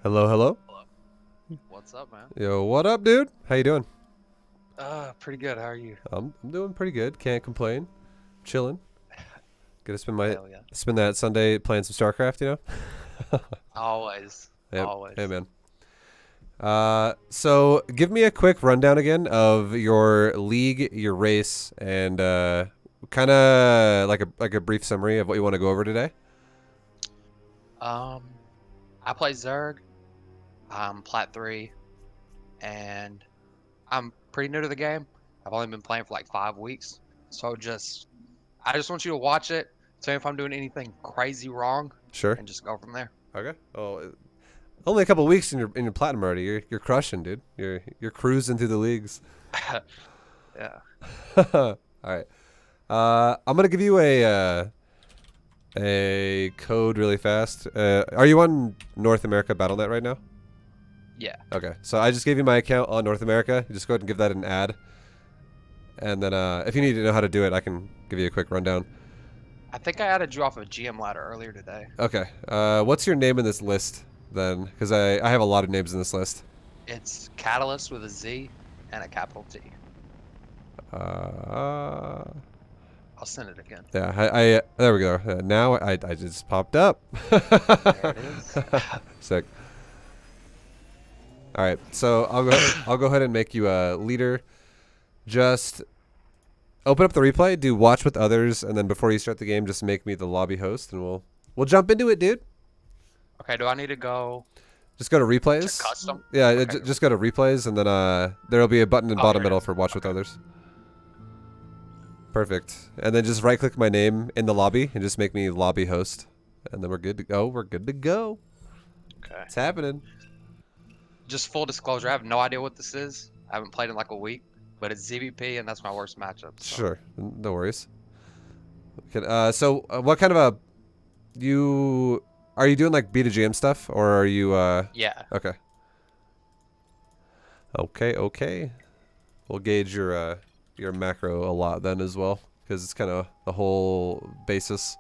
Hello, hello. What's up, man? Yo, what up, dude? How you doing? Pretty good. How are you? I'm doing pretty good. Can't complain. Chilling. Gonna Hell yeah. spend that Sunday playing some StarCraft. Always. Yep. Hey, Always. man. So give me a quick rundown again of your league, your race, and kind of like a brief summary of what you want to go over today. Um, I play Zerg. I'm Plat 3, and I'm pretty new to the game. I've only been playing for like 5 weeks. So I just want you to watch it, tell me if I'm doing anything crazy wrong, Sure. and just go from there. Okay. Oh, only a couple weeks in your platinum already. You're crushing, dude. You're cruising through the leagues. Yeah. All right. I'm gonna give you a code really fast. Are you on North America BattleNet right now? Yeah. Okay, so I just gave you my account on North America. You just go ahead and give that an ad, and then if you need to know how to do it, I can give you a quick rundown. I think I added you off of GM ladder earlier today. Okay. What's your name in this list then? Because I have a lot of names in this list. It's Catalyst with a Z and a capital T. Uh, I'll send it again. yeah, I there we go. Now I just popped up. There it is. Sick. All right, so I'll go ahead and make you a leader. Just open up the replay, do watch with others, and then before you start the game, just make me the lobby host, and we'll jump into it, dude. Okay, do I need to go Just go to to replays. custom? Yeah, Okay. just go to replays, and then there'll be a button in Oh, bottom here it middle is. for watch with Okay. others. Perfect. And then just right click my name in the lobby and just make me lobby host, and then we're good to go. We're good to go. Okay. It's happening. Just full disclosure, I have no idea what this is. I haven't played in like a week, but it's ZvP and that's my worst matchup. So Sure, no worries. Okay, so what kind of a you are you doing like B2GM stuff or are you yeah. okay. Okay. We'll gauge your macro a lot then as well because it's kind of the whole basis.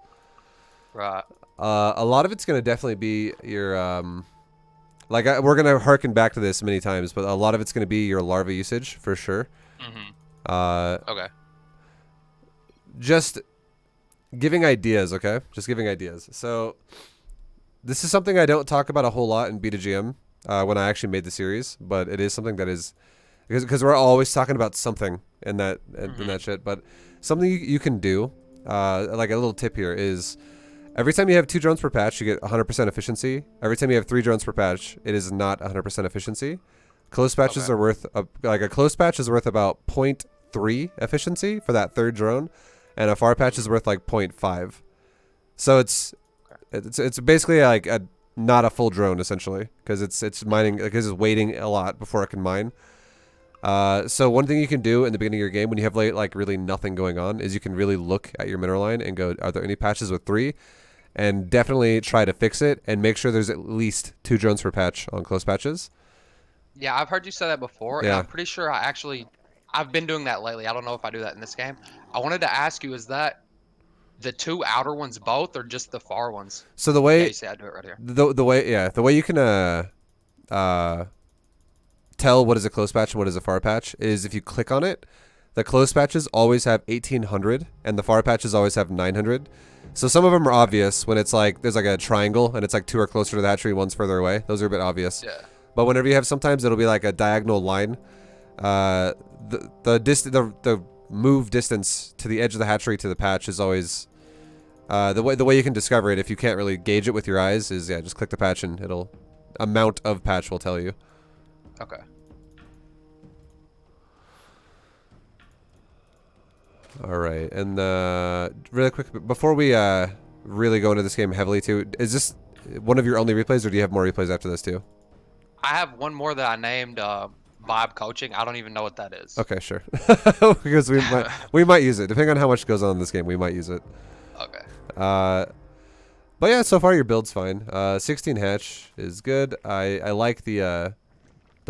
Right. A lot of it's going to definitely be your we're going to harken back to this many times, but a lot of it's going to be your larva usage for sure. Mhm. Uh Okay. just giving ideas, okay? Just giving ideas. So this is something I don't talk about a whole lot in B2GM when I actually made the series, but it is something that is because we're always talking about something in Mhm. that shit. But something you can do, like a little tip here is every time you have 2 drones per patch, you get 100% efficiency. Every time you have 3 drones per patch, it is not 100% efficiency. Close patches Okay. are worth like a close patch is worth about 0.3 efficiency for that 3rd drone, and a far patch is Mhm. worth like 0.5. So Okay. it's basically like a not a full drone essentially because it's mining Mhm. because it's waiting a lot before it can mine. So one thing you can do in the beginning of your game when you have like really nothing going on is you can really look at your mineral line and go, are there any patches with 3? And definitely try to fix it and make sure there's at least 2 drones per patch on close patches. Yeah, I've heard you say that before, and Yeah. I'm pretty sure I've been doing that lately. I don't know if I do that in this game. I wanted to ask you, is that the 2 outer ones both or just the far ones? So the Yeah, way you say I do it right here. the way you can uh tell what is a close patch and what is a far patch is if you click on it, the close patches always have 1800 and the far patches always have 900. So some of them are Okay. obvious when it's like there's like a triangle and it's like 2 are closer to the hatchery, one's further away. Those are a bit obvious. Yeah. But whenever you have sometimes it'll be like a diagonal line. Uh, the move distance to the edge of the hatchery to the patch is always the way you can discover it if you can't really gauge it with your eyes is yeah just click the patch and it'll amount of patch will tell you. Okay. All right, and really quick before we really go into this game heavily too, is this one of your only replays, or do you have more replays after this too? I have one more that I named Vibe Coaching. I don't even know what that is. Okay, sure. Because we might use it depending on how much goes on in this game. We might use it. Okay. Uh, but yeah, so far your build's fine. 16 hatch is good. I like the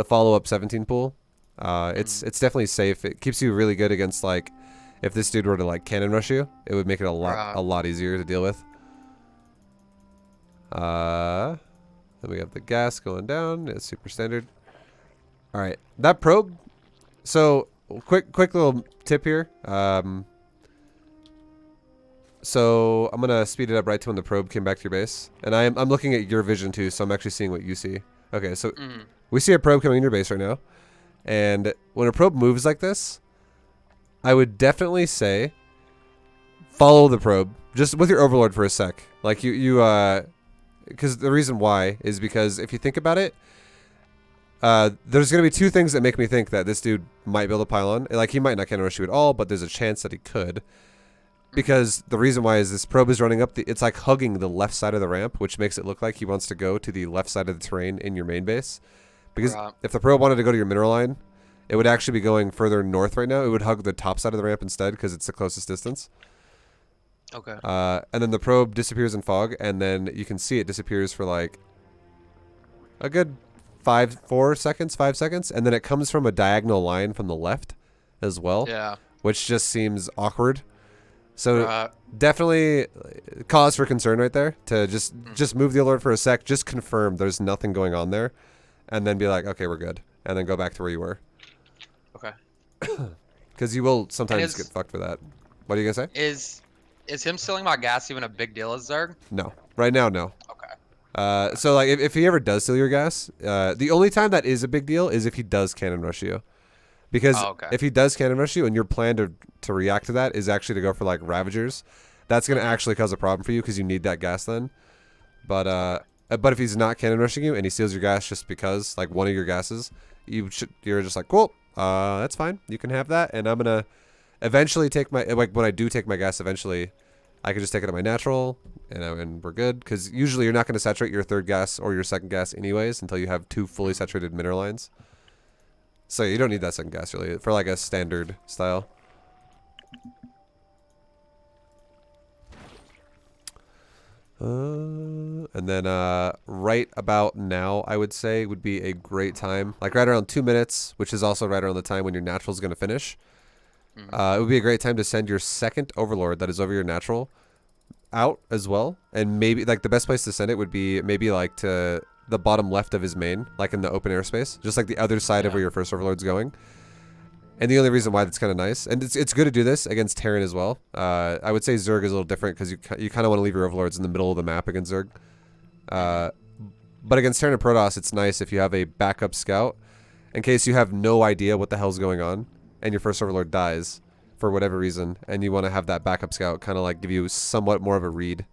follow up 17 pool. It's Mm, it's definitely safe. It keeps you really good against like if this dude were to like cannon rush you, it would make it right. a lot easier to deal with. Uh, Then we have the gas going down. It's super standard. All right, that probe. So quick little tip here. So I'm gonna speed it up right to when the probe came back to your base, and I'm looking at your vision too, so I'm actually seeing what you see. Okay, so we see a probe coming in your base right now, and when a probe moves like this, I would definitely say follow the probe just with your overlord for a sec. Like because the reason why is because if you think about it, there's gonna be two things that make me think that this dude might be able to pile on. Like he might not cannon rush you at all, but there's a chance that he could. Because the reason why is this probe is running up it's like hugging the left side of the ramp, which makes it look like he wants to go to the left side of the terrain in your main base. Because if the probe wanted to go to your mineral line, it would actually be going further north right now. It would hug the top side of the ramp instead because it's the closest distance. Okay. And then the probe disappears in fog, and then you can see it disappears for like a good 5 seconds, and then it comes from a diagonal line from the left as well. Yeah. Which just seems awkward. So definitely cause for concern right there to just move the alert for a sec, just confirm there's nothing going on there, and then be like, okay, we're good, and then go back to where you were. Okay. Because you will sometimes get fucked for that. What are you gonna say? Is him stealing my gas even a big deal as Zerg? No. Right now, no. Okay. So like if he ever does steal your gas, the only time that is a big deal is if he does cannon rush you. Because if he does cannon rush you and your plan to react to that is actually to go for like Ravagers, that's going to actually cause a problem for you because you need that gas then. But if he's not cannon rushing you and he steals your gas just because, like one of your gases, you're just like, cool, that's fine. You can have that. And I'm going to eventually take my, like when I do take my gas eventually, I can just take it at my natural and we're good. Because usually you're not going to saturate your third gas or your second gas anyways until you have 2 fully saturated mineral lines. So you don't need that second gas really for like a standard style. And then right about now I would say would be a great time, like right around 2 minutes, which is also right around the time when your natural is going to finish. It would be a great time to send your second overlord that is over your natural out as well, and maybe like the best place to send it would be maybe like to the bottom left of his main, like in the open airspace, just like the other side of where your first overlord's going. And the only reason why that's kind of nice, and it's good to do this against Terran as well. I would say Zerg is a little different because you kind of want to leave your overlords in the middle of the map against Zerg. But against Terran and Protoss, it's nice if you have a backup scout in case you have no idea what the hell's going on and your first overlord dies for whatever reason, and you want to have that backup scout kind of like give you somewhat more of a read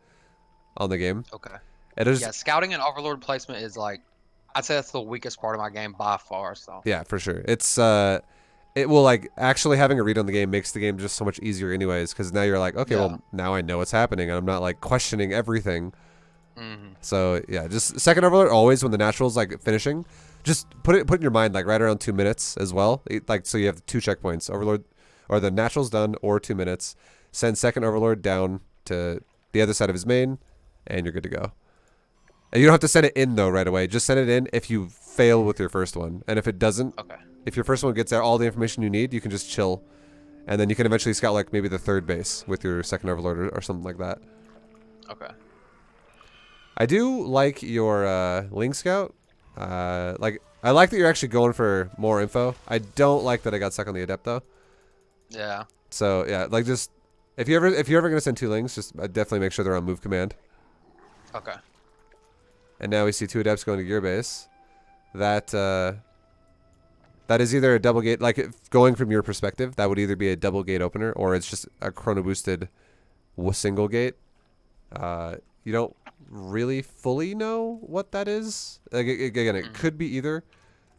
on the game. Okay. Yeah, scouting and overlord placement is like, I'd say that's the weakest part of my game by far. So yeah, for sure. It's it will like actually having a read on the game makes the game just so much easier anyways, because now you're like, okay, well now I know what's happening and I'm not like questioning everything. So yeah, just second overlord always when the natural's like finishing, just put in your mind like right around 2 minutes as well. Like so you have 2 checkpoints, overlord or the natural's done or 2 minutes. Send second overlord down to the other side of his main, and you're good to go. And you don't have to send it in though right away. Just send it in if you fail with your first one, and if it doesn't, if your first one gets all the information you need, you can just chill, and then you can eventually scout like maybe the third base with your second overlord or something like that. Okay. I do like your Ling Scout. Like I like that you're actually going for more info. I don't like that I got stuck on the Adept though. Yeah. So yeah, like just if you're ever gonna send 2 Lings, just definitely make sure they're on move command. Okay. And now we see 2 Adepts going to gear base. That is either a double gate, like going from your perspective, that would either be a double gate opener or it's just a chrono boosted single gate. You don't really fully know what that is. Like, again, it could be either.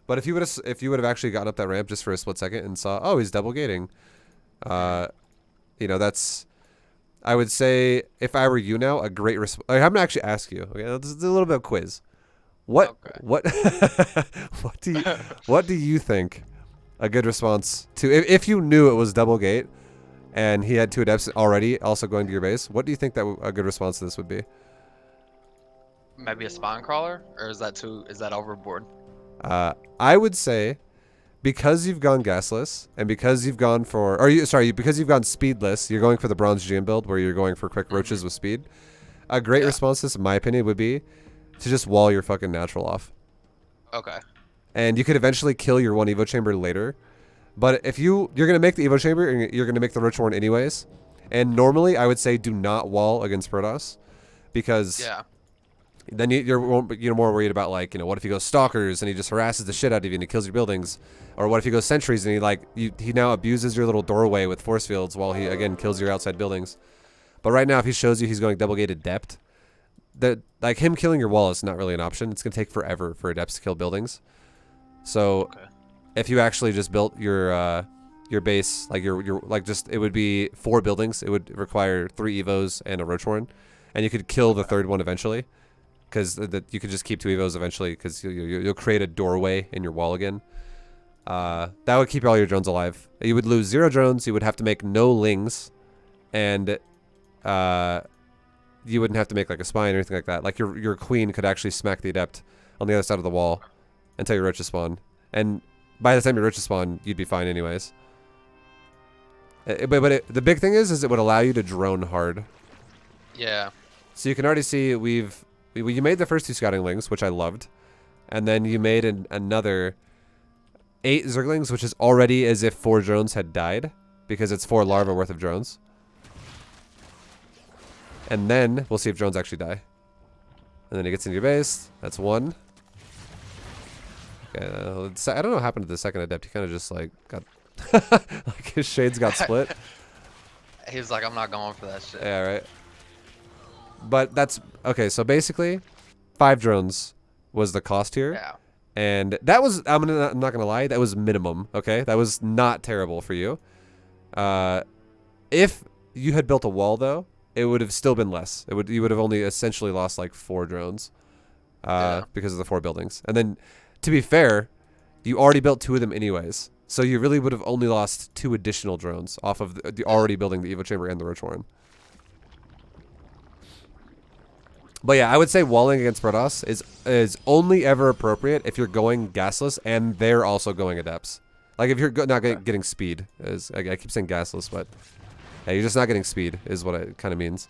But if you would have actually gotten up that ramp just for a split second and saw, oh, he's double gating, you know, that's, I would say if I were you now, a great response. I'm gonna actually ask you. Okay, this is a little bit of quiz. What what do you think a good response to if you knew it was double gate and he had 2 adepts already also going to your base? What do you think that a good response to this would be? Maybe a spine crawler, or is that overboard? I would say because you've gone gasless and because you've gone for, because you've gone speedless, you're going for the bronze GM build where you're going for quick roaches with speed. A great response to this, in my opinion, would be to just wall your fucking natural off. Okay. And you could eventually kill your one Evo chamber later. But if you're going to make the Evo chamber, and you're going to make the Rich Horn anyways. And normally, I would say do not wall against Protoss. Because then you're more worried about, like, what if he goes Stalkers and he just harasses the shit out of you and he kills your buildings? Or what if he goes Sentries and he now abuses your little doorway with force fields while he, again, kills your outside buildings? But right now, if he shows you he's going double-gated Adept, like, him killing your wall is not really an option. It's going to take forever for Adepts to kill buildings. So, if you actually just built your base, like it would be 4 buildings. It would require 3 Evos and a Roach Horn, and you could kill the 3rd one eventually, because you could just keep 2 Evos eventually, because you'll create a doorway in your wall again. That would keep all your drones alive. You would lose 0 drones. You would have to make no lings, and you wouldn't have to make like a spine or anything like that. Like your queen could actually smack the Adept on the other side of the wall until your roaches spawn. And by the time your roaches spawn, you'd be fine anyways. But the big thing is it would allow you to drone hard. Yeah. So you can already see you made the first 2 scouting lings, which I loved. And then you made another 8 Zerglings, which is already as if 4 drones had died, because it's 4 larvae worth of drones. And then we'll see if drones actually die. And then he gets into your base. That's 1. Okay, I don't know what happened to the second Adept. He kind of just like got like his shades got split. He was like, I'm not going for that shit. Yeah, right. But that's okay. So basically, 5 drones was the cost here. Yeah. And that was, I'm not gonna lie, that was minimum. Okay, that was not terrible for you. If you had built a wall though, it would have still been less. You would have only essentially lost like 4 drones, because of the 4 buildings. And then, to be fair, you already built 2 of them anyways, so you really would have only lost 2 additional drones off of the already building the Evo Chamber and the Roach Warren. But yeah, I would say walling against Protoss is only ever appropriate if you're going gasless and they're also going Adepts. Like if you're not getting speed, I keep saying gasless, but yeah, you're just not getting speed is what it kind of means.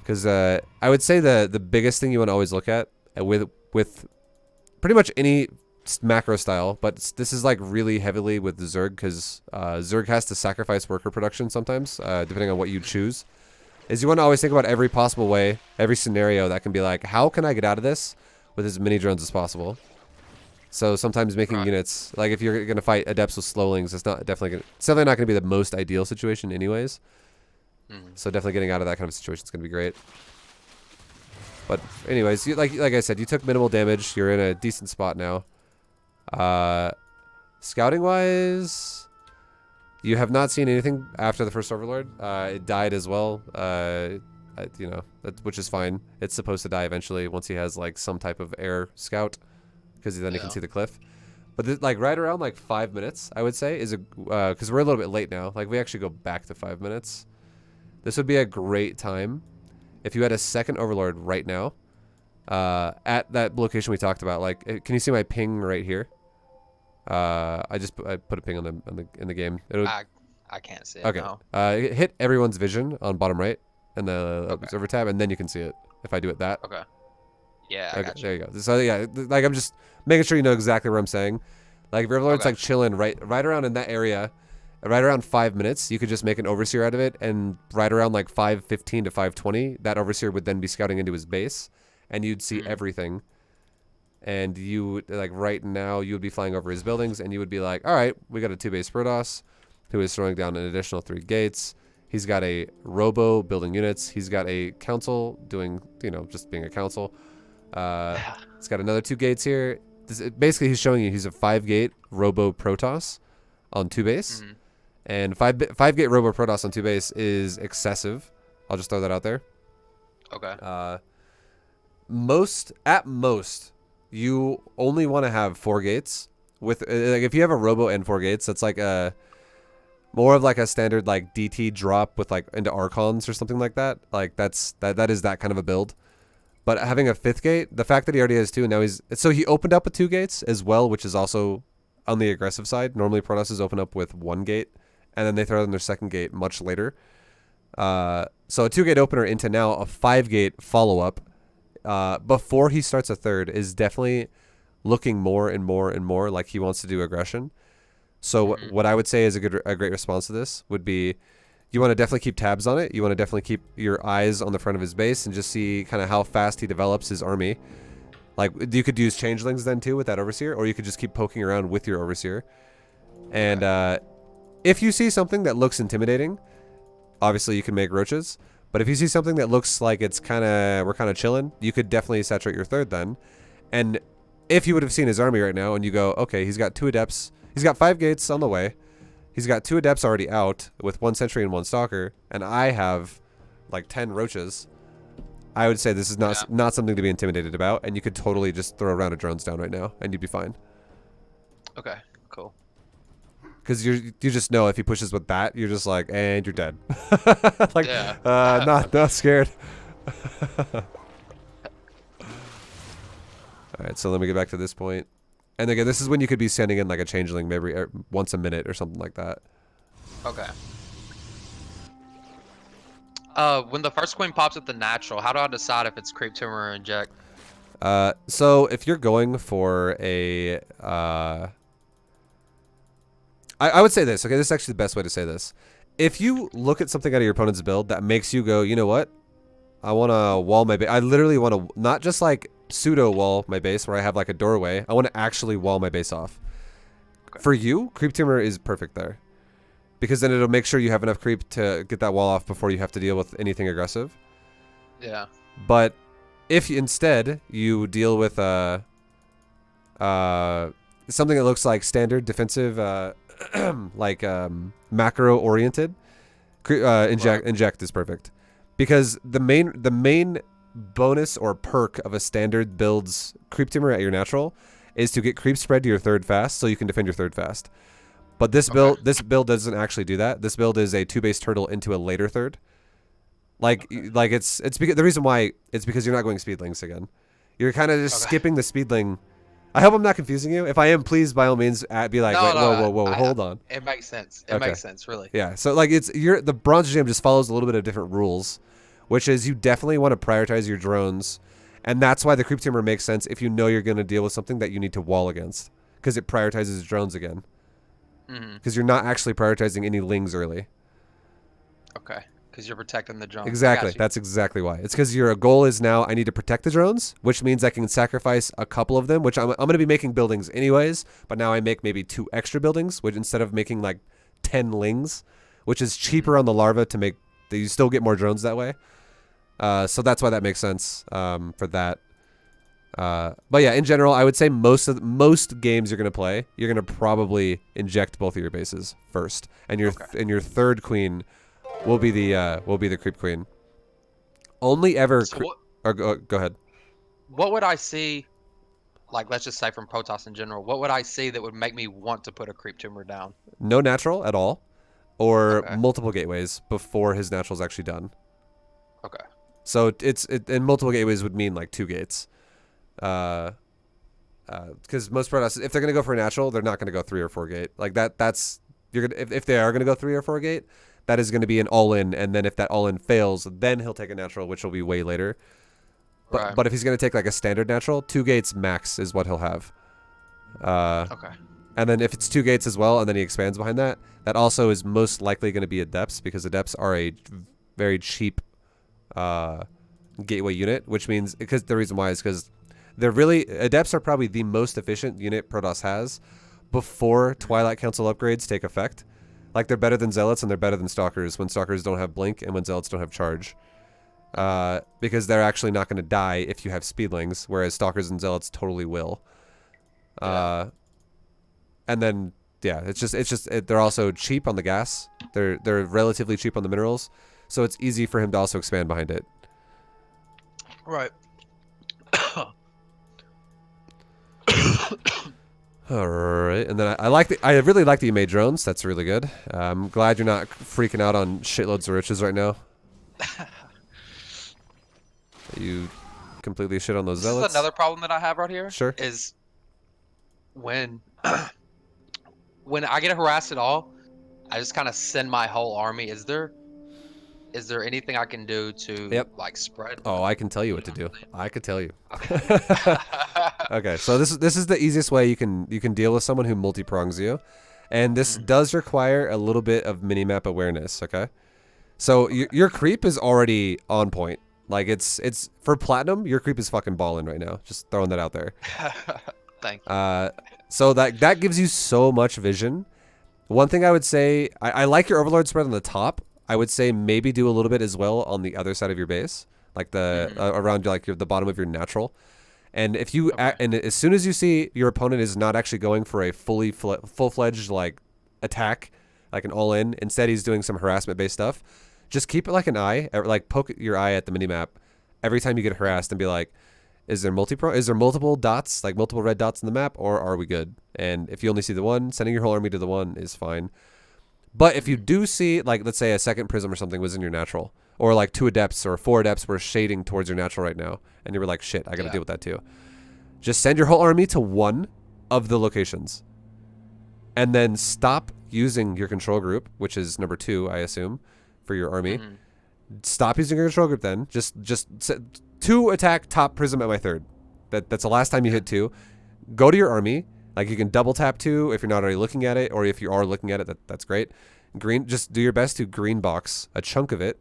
Because I would say the biggest thing you want to always look at with pretty much any macro style, but this is like really heavily with Zerg, because Zerg has to sacrifice worker production sometimes, depending on what you choose, is you want to always think about every possible way, every scenario that can be like, how can I get out of this with as many drones as possible? So sometimes making units, like if you're going to fight Adepts with Slowlings, it's definitely not going to be the most ideal situation anyways. So definitely getting out of that kind of situation is going to be great. But anyways, like I said, you took minimal damage. You're in a decent spot now. Scouting wise, you have not seen anything after the first Overlord. It died as well. Which is fine. It's supposed to die eventually once he has like some type of air scout, because then he can see the cliff. But like right around like 5 minutes, I would say, is because we're a little bit late now. Like we actually go back to 5 minutes. This would be a great time if you had a second Overlord right now, at that location we talked about. Like, can you see my ping right here? I put a ping in the game. I can't see it. Okay. No. Hit everyone's vision on bottom right in the observer tab, and then you can see it. If I do it that. Okay. Yeah. I got you. There you go. So yeah, like I'm just making sure you know exactly what I'm saying. Like if your Overlord's like chilling right around in that area, right around 5 minutes, you could just make an Overseer out of it, and right around like 5:15 to 5:20, that Overseer would then be scouting into his base, and you'd see everything. And you, like right now, you would be flying over his buildings, and you would be like, all right, we got a 2-base Protoss who is throwing down an additional 3 gates. He's got a Robo building units. He's got a Council doing, just being a Council. He's got another 2 gates here. Basically, he's showing you he's a 5-gate Robo Protoss on 2-base. And 5-gate Robo Protoss on 2-base is excessive. I'll just throw that out there. Okay. At most, you only want to have 4 gates. With like if you have a Robo and 4 gates, that's like more of like a standard like DT drop with like into Archons or something like that. Like that is that kind of a build. But having a 5th gate, the fact that he already has 2, now he opened up with 2 gates as well, which is also on the aggressive side. Normally Protosses open up with 1 gate, and then they throw in their 2nd gate much later. So a 2-gate opener into now a 5-gate follow-up before he starts a third is definitely looking more and more and more like he wants to do aggression. So what I would say is a great response to this would be, you want to definitely keep tabs on it. You want to definitely keep your eyes on the front of his base and just see kind of how fast he develops his army. Like, you could use changelings then too with that overseer, or you could just keep poking around with your overseer. And if you see something that looks intimidating, obviously you can make roaches. But if you see something that looks like it's we're kind of chilling, you could definitely saturate your third then. And if you would have seen his army right now and you go, okay, he's got 2 adepts, he's got 5 gates on the way, he's got 2 adepts already out with 1 sentry and 1 stalker, and I have like 10 roaches, I would say this is not something to be intimidated about, and you could totally just throw a round of drones down right now and you'd be fine. Okay, cool. Because you just know if he pushes with that, you're just like, and you're dead. Like, not scared. All right, so let me get back to this point. And again, this is when you could be sending in like a changeling maybe once a minute or something like that. Okay. When the first queen pops at the natural, how do I decide if it's creep tumor or inject? So if you're going for a, I would say this. Okay, this is actually the best way to say this. If you look at something out of your opponent's build that makes you go, you know what? I want to wall my base. I literally want to not just like pseudo wall my base where I have like a doorway. I want to actually wall my base off. Okay. For you, creep tumor is perfect there. Because then it'll make sure you have enough creep to get that wall off before you have to deal with anything aggressive. Yeah. But if instead you deal with something that looks like standard defensive, like macro oriented, inject is perfect. Because the main bonus or perk of a standard build's creep tumor at your natural is to get creep spread to your third fast, so you can defend your third fast. But this build doesn't actually do that. This build is a 2-base turtle into a later third. Like it's because the reason why it's because you're not going speedlings again. You're kind of just skipping the speedling. I hope I'm not confusing you. If I am, please by all means be like, wait, whoa, hold on. It makes sense. It makes sense, really. Yeah. So like the bronze gym just follows a little bit of different rules, which is you definitely want to prioritize your drones, and that's why the creep tumor makes sense if you know you're going to deal with something that you need to wall against, because it prioritizes drones again. Because you're not actually prioritizing any lings early. Okay. Because you're protecting the drones. Exactly. That's exactly why. It's because your goal is now I need to protect the drones, which means I can sacrifice a couple of them, which I'm going to be making buildings anyways, but now I make maybe 2 extra buildings, which instead of making like 10 lings, which is cheaper on the larva to make, you still get more drones that way. So that's why that makes sense for that. But yeah, in general, I would say most games you're gonna play, you're gonna probably inject both of your bases first, and your third queen will be the creep queen. Only ever. So go ahead. What would I see? Like, let's just say from Protoss in general, what would I see that would make me want to put a creep tumor down? No natural at all, or multiple gateways before his natural is actually done. Okay. So and multiple gateways would mean like 2 gates. Because most Protoss, if they're gonna go for a natural, they're not gonna go 3 or 4 gate. Like that's you're gonna if they are gonna go 3 or 4 gate, that is gonna be an all in, and then if that all in fails, then he'll take a natural, which will be way later. But if he's gonna take like a standard natural, 2 gates max is what he'll have. Okay. And then if it's 2 gates as well, and then he expands behind that, that also is most likely gonna be adepts, because adepts are a very cheap gateway unit, which means because the reason why is because adepts are probably the most efficient unit Protoss has before Twilight Council upgrades take effect. Like, they're better than zealots and they're better than stalkers when stalkers don't have blink and when zealots don't have charge. Because they're actually not going to die if you have speedlings, whereas stalkers and zealots totally will. And then they're also cheap on the gas. They're relatively cheap on the minerals, so it's easy for him to also expand behind it. Right. All right, and then I really like that you made drones. That's really good. I'm glad you're not freaking out on shitloads of riches right now. You completely shit on those zealots. This is another problem that I have right here. Sure. Is when when I get harassed at all, I just kind of send my whole army. Is there is there anything I can do to Yep. like spread? Oh, I can tell you what to You know do. I could tell you. what I'm saying? Okay. Okay, so this is the easiest way you can deal with someone who multi-prongs you, and this Mhm. does require a little bit of minimap awareness. Okay, so Okay. your creep is already on point. Like it's for platinum, your creep is fucking balling right now. Just throwing that out there. Thank you. Uh, so that gives you so much vision. One thing I would say, I like your overlord spread on the top. I would say maybe do a little bit as well on the other side of your base, like the Mhm. around like the bottom of your natural. And if you Okay. and as soon as you see your opponent is not actually going for a full-fledged like attack, like an all-in, instead he's doing some harassment-based stuff, just keep it like an eye, or like poke your eye at the minimap every time you get harassed and be like, is there multiple dots, like multiple red dots in the map, or are we good? And if you only see the one, sending your whole army to the one is fine. But if you Mhm. do see, like, let's say a second prism or something was in your natural, or like 2 adepts or 4 adepts were shading towards your natural right now, and you were like, shit, I gotta Yeah. deal with that too. Just send your whole army to one of the locations, and then stop using your control group, which is number 2, I assume, for your army. Mhm. Stop using your control group then. Just 2 attack top prism at my 3rd. That's the last time you Yeah. hit 2. Go to your army. Like you can double tap 2 if you're not already looking at it, or if you are looking at it, that's great. Just do your best to green box a chunk of it,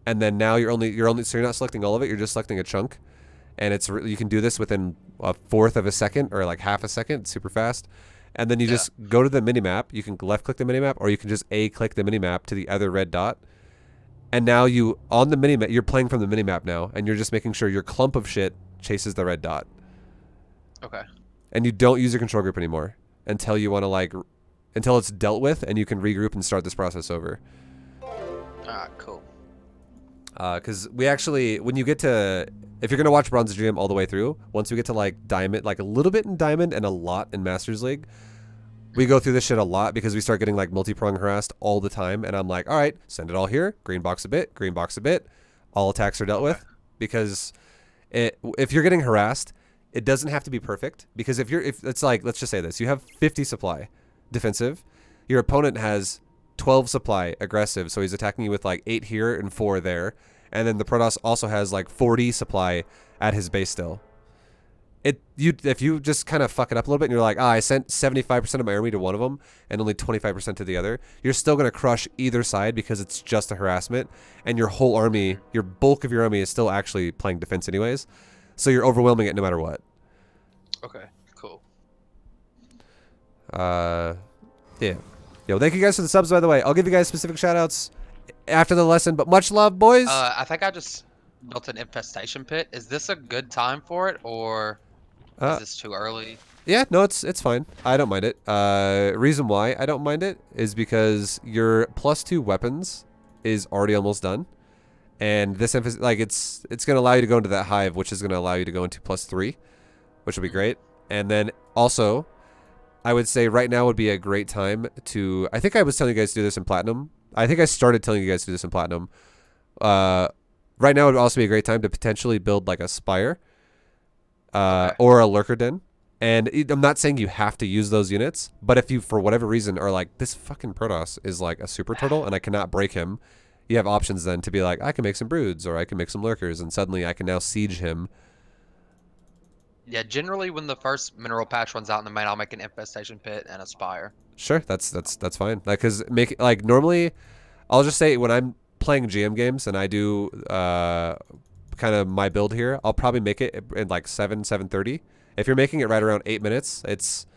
and then now you're only so you're not selecting all of it. You're just selecting a chunk, and you can do this within a fourth of a second or like half a second. It's super fast. And then you Yeah. just go to the minimap. You can left click the minimap, or you can just click the minimap to the other red dot. And now you on the minimap, you're playing from the minimap now, and you're just making sure your clump of shit chases the red dot. Okay. And you don't use your control group anymore until you want to until it's dealt with, and you can regroup and start this process over. Ah, cool. Because we actually, when you get to, if you're gonna watch Bronze GM all the way through, once we get to like Diamond, like a little bit in Diamond and a lot in Masters League, we go through this shit a lot because we start getting like multi-prong harassed all the time, and I'm like, all right, send it all here, green box a bit, all attacks are dealt Okay. with, because if you're getting harassed, it doesn't have to be perfect, because if it's like, let's just say this, you have 50 supply defensive, your opponent has 12 supply aggressive, so he's attacking you with like 8 here and 4 there, and then the Protoss also has like 40 supply at his base still. If you just kind of fuck it up a little bit and you're like, I sent 75% of my army to one of them and only 25% to the other, you're still going to crush either side because it's just a harassment, and your whole army, your bulk of your army is still actually playing defense anyways, so you're overwhelming it no matter what. Okay. Cool. Yeah. Yo, thank you guys for the subs, by the way. I'll give you guys specific shout outs after the lesson, but much love, boys. I think I just built an infestation pit. Is this a good time for it, or is this too early? Yeah, no, it's fine. I don't mind it. Reason why I don't mind it is because your +2 weapons is already almost done, and this it's gonna allow you to go into that hive, which is gonna allow you to go into +3, which will be great. And then also, I would say right now would be a great time to. I think I was telling you guys to do this in platinum. I think I started telling you guys to do this in platinum. Right now would also be a great time to potentially build like a spire, Okay. or a lurker den. And I'm not saying you have to use those units, but if you, for whatever reason, are like, this fucking Protoss is like a super turtle and I cannot break him, you have options then to be like, I can make some broods or I can make some lurkers, and suddenly I can now siege him. Yeah, generally when the first mineral patch runs out in the main, I'll make an infestation pit and a spire. Sure, that's fine. Like, cause normally, I'll just say when I'm playing GM games and I do kind of my build here, I'll probably make it in like 7:30. If you're making it right around 8 minutes, it's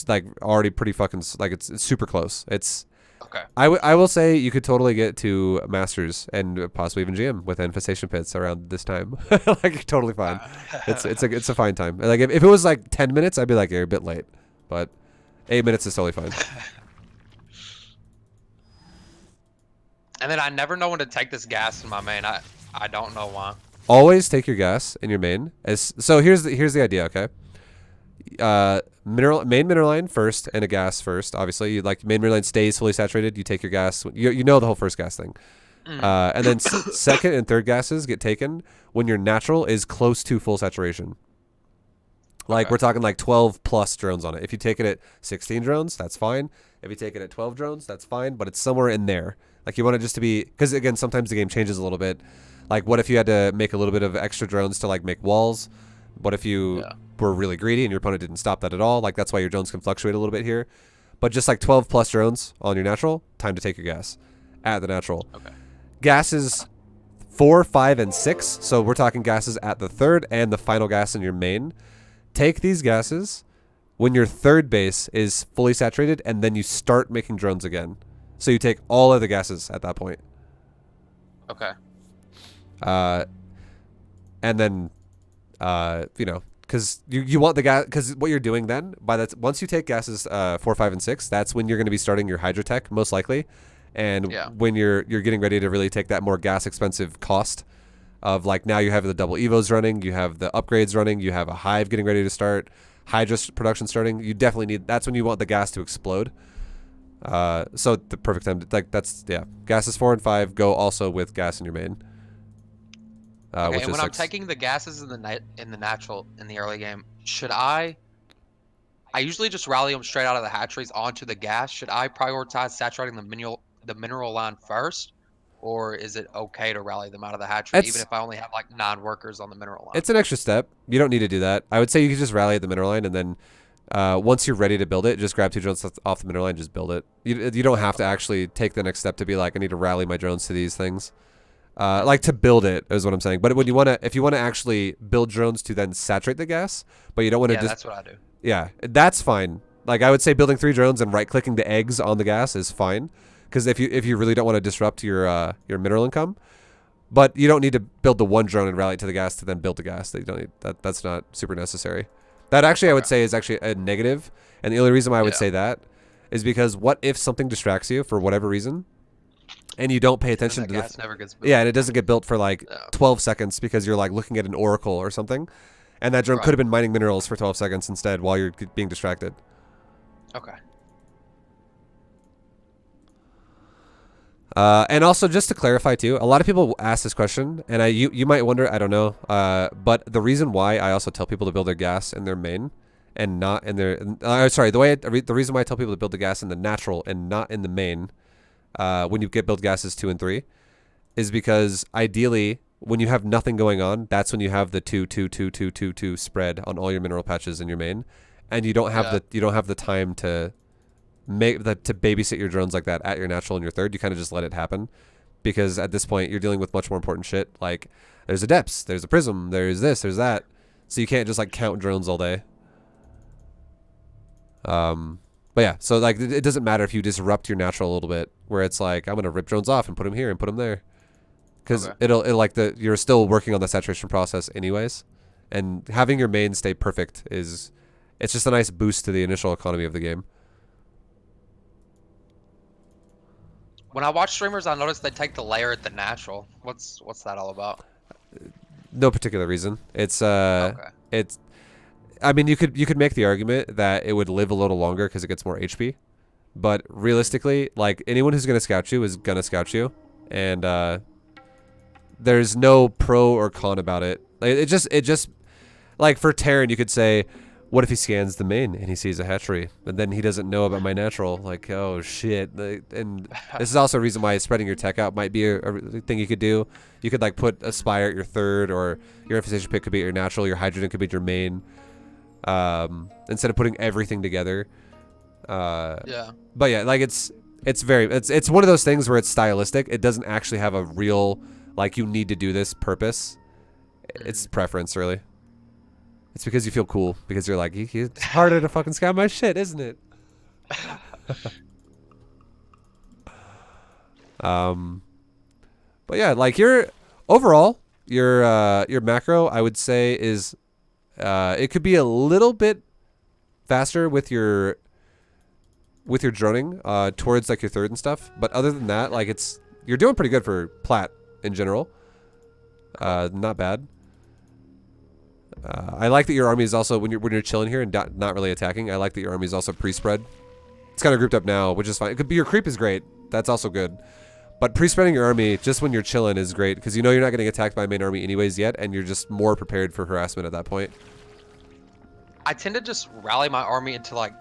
like already pretty fucking like it's super close. It's Okay. I will say you could totally get to Masters and possibly even GM with infestation pits around this time. Like totally fine. It's a fine time. Like if it was like 10 minutes, I'd be like, you're a bit late, but 8 minutes is totally fine. And then I never know when to take this gas in my main. I don't know why. Always take your gas in your main. So here's the idea, okay? Main mineral line first and a gas first. Obviously, you like main mineral line stays fully saturated. You take your gas. You know the whole first gas thing. And then second and third gases get taken when your natural is close to full saturation. Like we're talking like 12 plus drones on it. If you take it at 16 drones, that's fine. If you take it at 12 drones, that's fine. But it's somewhere in there. Like you want it just to be, because again, sometimes the game changes a little bit. Like what if you had to make a little bit of extra drones to like make walls? What if you were really greedy and your opponent didn't stop that at all? Like that's why your drones can fluctuate a little bit here. But just like 12 plus drones on your natural, time to take your gas at the natural. Okay. Gas is 4, 5, and 6. So we're talking gases at the third and the final gas in your main. Take these gases when your third base is fully saturated, and then you start making drones again. So you take all of the gases at that point. Okay. And then, you know, because you want the gas, because what you're doing then, once you take gases 4, 5, and 6, that's when you're going to be starting your hydrotech, most likely. And when you're getting ready to really take that more gas expensive cost of like now you have the double evos running, you have the upgrades running, you have a hive getting ready to start, hydra production starting, you definitely need, that's when you want the gas to explode. So the perfect time to, like gases 4 and 5 go also with gas in your main. Okay, which and is when 6. I'm taking the gases in the natural in the early game, should I usually just rally them straight out of the hatcheries onto the gas. Should I prioritize saturating the mineral line first, or is it okay to rally them out of the hatchery even if I only have like 9 workers on the mineral line? It's an extra step. You don't need to do that. I would say you could just rally at the mineral line, and then once you're ready to build it, just grab 2 drones off the mineral line and just build it. You don't have to actually take the next step to be like, I need to rally my drones to these things. Like to build it is what I'm saying. But when if you want to actually build drones to then saturate the gas, but you don't want to that's what I do. Yeah, that's fine. Like I would say building 3 drones and right-clicking the eggs on the gas is fine, because if you really don't want to disrupt your mineral income, but you don't need to build the 1 drone and rally it to the gas to then build the gas. That you don't need, that's not super necessary. That actually I would say is actually a negative, and the only reason why I would say that is because what if something distracts you for whatever reason, and you don't pay attention to the gas never gets built. and it doesn't get built for like 12 seconds because you're like looking at an oracle or something. And that drone could have been mining minerals for 12 seconds instead while you're being distracted. Okay. And also, just to clarify too, a lot of people ask this question, and you might wonder, I don't know, but the reason why I also tell people to build their gas in their main and not in their, the reason why I tell people to build the gas in the natural and not in the main, when you build gases 2 and 3, is because ideally, when you have nothing going on, that's when you have the 2, 2, 2, 2, 2, 2 spread on all your mineral patches in your main, and you don't have the time to babysit your drones like that at your natural and your third. You kind of just let it happen, because at this point you're dealing with much more important shit. Like there's a depths, there's a prism, there's this, there's that, so you can't just like count drones all day. But yeah, so like it doesn't matter if you disrupt your natural a little bit, where it's like I'm gonna rip drones off and put them here and put them there. Because it'll like you're still working on the saturation process anyways, and having your main stay perfect it's just a nice boost to the initial economy of the game. When I watch streamers, I notice they take the layer at the natural. What's that all about? No particular reason. It's it's. I mean, you could make the argument that it would live a little longer because it gets more HP, but realistically, like anyone who's gonna scout you is gonna scout you, and there's no pro or con about it. Like, it just like for Terran, you could say, what if he scans the main and he sees a hatchery, and then he doesn't know about my natural? Like, oh shit! And this is also a reason why spreading your tech out might be a thing you could do. You could like put a spire at your third, or your infestation pit could be at your natural, your hydrogen could be at your main, instead of putting everything together. But yeah, like it's one of those things where it's stylistic. It doesn't actually have a real, like, you need to do this purpose. It's preference, really. It's because you feel cool, because you're like, it's harder to fucking scout my shit, isn't it? But yeah, like your macro, I would say, is it could be a little bit faster with your droning towards like your third and stuff, but other than that, like you're doing pretty good for plat in general. Not bad. I like that your army is also, when you're chilling here and not really attacking, I like that your army is also pre-spread. It's kind of grouped up now, which is fine. It could be, your creep is great. That's also good. But pre-spreading your army just when you're chilling is great, because you know you're not getting attacked by a main army anyways yet, and you're just more prepared for harassment at that point. I tend to just rally my army into like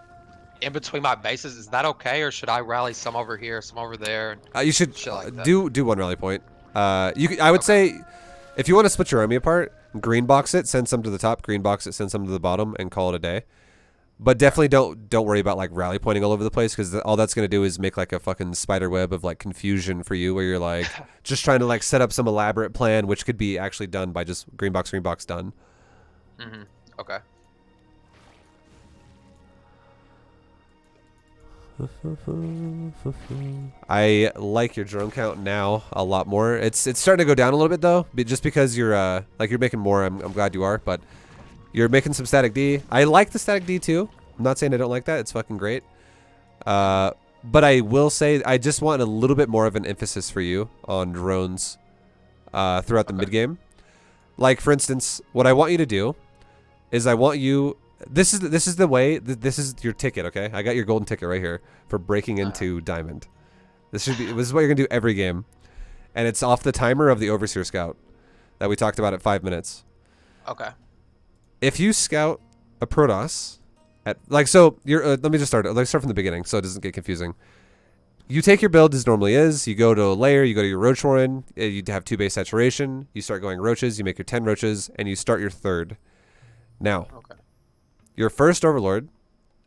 in between my bases. Is that okay, or should I rally some over here, some over there, and You should shit like that? do one rally point. I would say if you want to split your army apart, green box it, send some to the top, green box it, send some to the bottom, and call it a day. But definitely don't worry about like rally pointing all over the place, because all that's gonna do is make like a fucking spider web of like confusion for you, where you're like just trying to like set up some elaborate plan, which could be actually done by just green box done. Okay. I like your drone count now a lot more. It's starting to go down a little bit though, just because you're like you're making more. I'm glad you are, but you're making some static D. I like the static D too. I'm not saying I don't like that. It's fucking great. But I will say I just want a little bit more of an emphasis for you on drones throughout the mid game. Like for instance, what I want you to do is I want you. This is the way. This is your ticket. Okay, I got your golden ticket right here for breaking into diamond. This is what you're gonna do every game, and it's off the timer of the overseer scout that we talked about at 5 minutes. Okay. If you scout a Protoss at like so, you're let me just start. Let's start from the beginning so it doesn't get confusing. You take your build as normally is. You go to a layer. You go to your roach warren. You have 2 base saturation. You start going roaches. You make your 10 roaches, and you start your third. Now, your first overlord,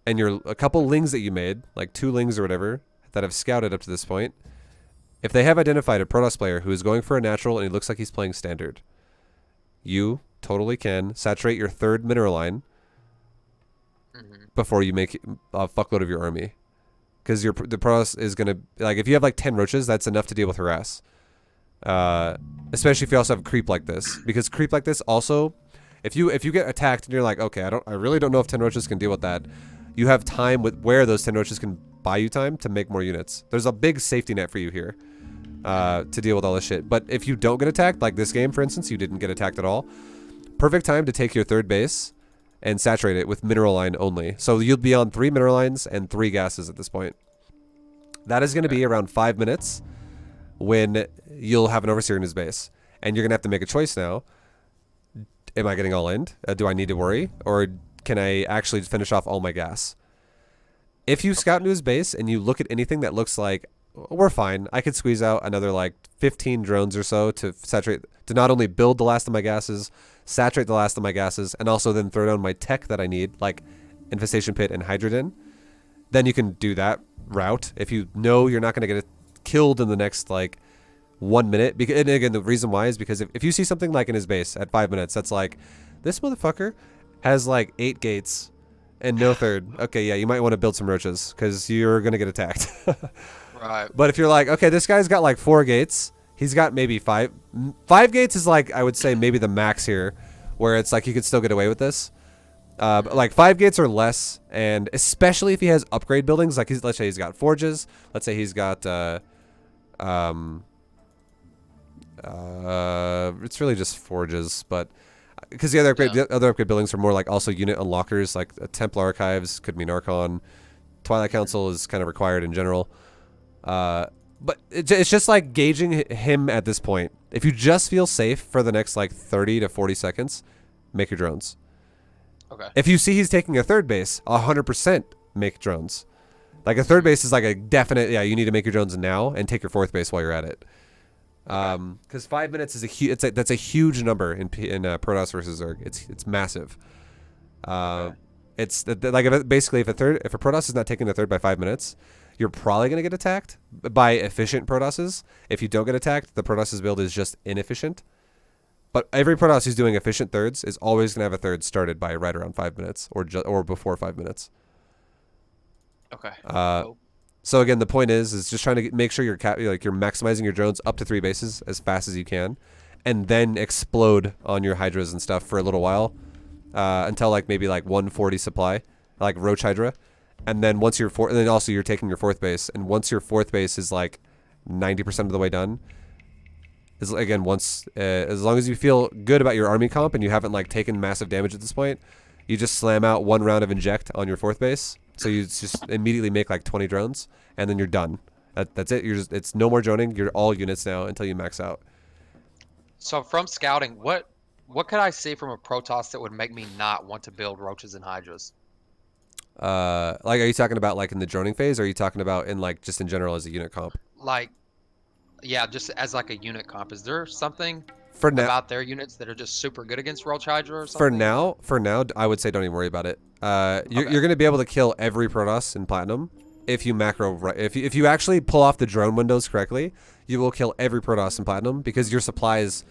and your a couple lings that you made, like 2 lings or whatever, that have scouted up to this point. If they have identified a Protoss player who is going for a natural and he looks like he's playing standard, you totally can saturate your 3rd mineral line before you make a fuckload of your army. Because the Protoss is going to, like, if you have like 10 roaches, that's enough to deal with harass. Especially if you also have creep like this. Because creep like this also, if you get attacked and you're like, okay, I really don't know if 10 roaches can deal with that, you have time with where those 10 roaches can buy you time to make more units. There's a big safety net for you here to deal with all this shit. But if you don't get attacked, like this game, for instance, you didn't get attacked at all, perfect time to take your 3rd base and saturate it with mineral line only. So you'll be on 3 mineral lines and 3 gases at this point. That is going to be around 5 minutes when you'll have an overseer in his base. And you're going to have to make a choice now. Am I getting all in? Do I need to worry? Or can I actually finish off all my gas? If you scout into his base and you look at anything that looks like, we're fine, I could squeeze out another like 15 drones or so to saturate, to not only build the last of my gases, saturate the last of my gases, and also then throw down my tech that I need, like Infestation Pit and Hydrogen, then you can do that route. If you know you're not going to get killed in the next like 1 minute, and again, the reason why is because if you see something like in his base at 5 minutes, that's like, this motherfucker has like 8 gates and no 3rd. Okay, yeah, you might want to build some roaches because you're going to get attacked. Right. But if you're like, okay, this guy's got like 4 gates, he's got maybe 5 gates is like, I would say maybe the max here, where it's like you could still get away with this. But like 5 gates or less, and especially if he has upgrade buildings, like let's say he's got forges, let's say he's got it's really just forges, but because the other upgrade buildings are more like also unit unlockers, like Templar Archives could mean Archon, Twilight Council is kind of required in general. But it's just like gauging him at this point. If you just feel safe for the next like 30 to 40 seconds, make your drones. Okay. If you see he's taking a 3rd base, 100% make drones. Like a 3rd base is like a definite, yeah, you need to make your drones now and take your 4th base while you're at it. Because 5 minutes is that's a huge number in Protoss versus Zerg. It's massive. It's like basically if a Protoss is not taking the 3rd by 5 minutes, you're probably going to get attacked by efficient Protosses. If you don't get attacked, the Protoss's build is just inefficient. But every Protoss who's doing efficient 3rds is always going to have a 3rd started by right around 5 minutes or before 5 minutes. Okay. So again, the point is just trying to make sure you're maximizing your drones up to 3 bases as fast as you can, and then explode on your hydras and stuff for a little while until like maybe like 140 supply, like Roach Hydra. And then once you're and then also you're taking your 4th base, and once your 4th base is like 90% of the way done, is again as long as you feel good about your army comp and you haven't like taken massive damage at this point, you just slam out 1 round of inject on your 4th base. So you just immediately make like 20 drones, and then you're done. That's it. It's no more droning. You're all units now until you max out. So from scouting, what could I see from a Protoss that would make me not want to build roaches and hydras? Like, are you talking about like in the droning phase, or are you talking about in like just in general as a unit comp? Like, yeah, just as like a unit comp. Is there something For now, about their units that are just super good against Roach Hydra or something? Or? for now, I would say don't even worry about it. Okay. You're gonna be able to kill every Protoss in Platinum if you macro right. If you actually pull off the drone windows correctly, you will kill every Protoss in Platinum because your supply is,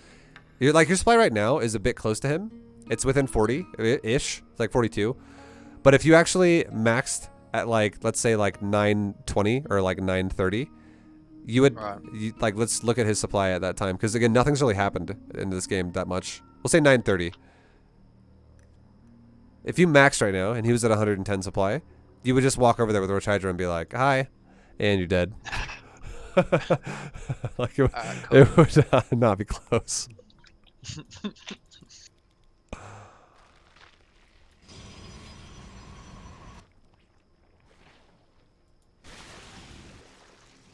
your supply right now is a bit close to him. It's within 40-ish. It's like 42. But if you actually maxed at like, let's say like 920 or like 930, you would like, let's look at his supply at that time. Because again, nothing's really happened in this game that much. We'll say 930. If you maxed right now and he was at 110 supply, you would just walk over there with Roach Hydra and be like, hi, and you're dead. Like cool. It would not be close.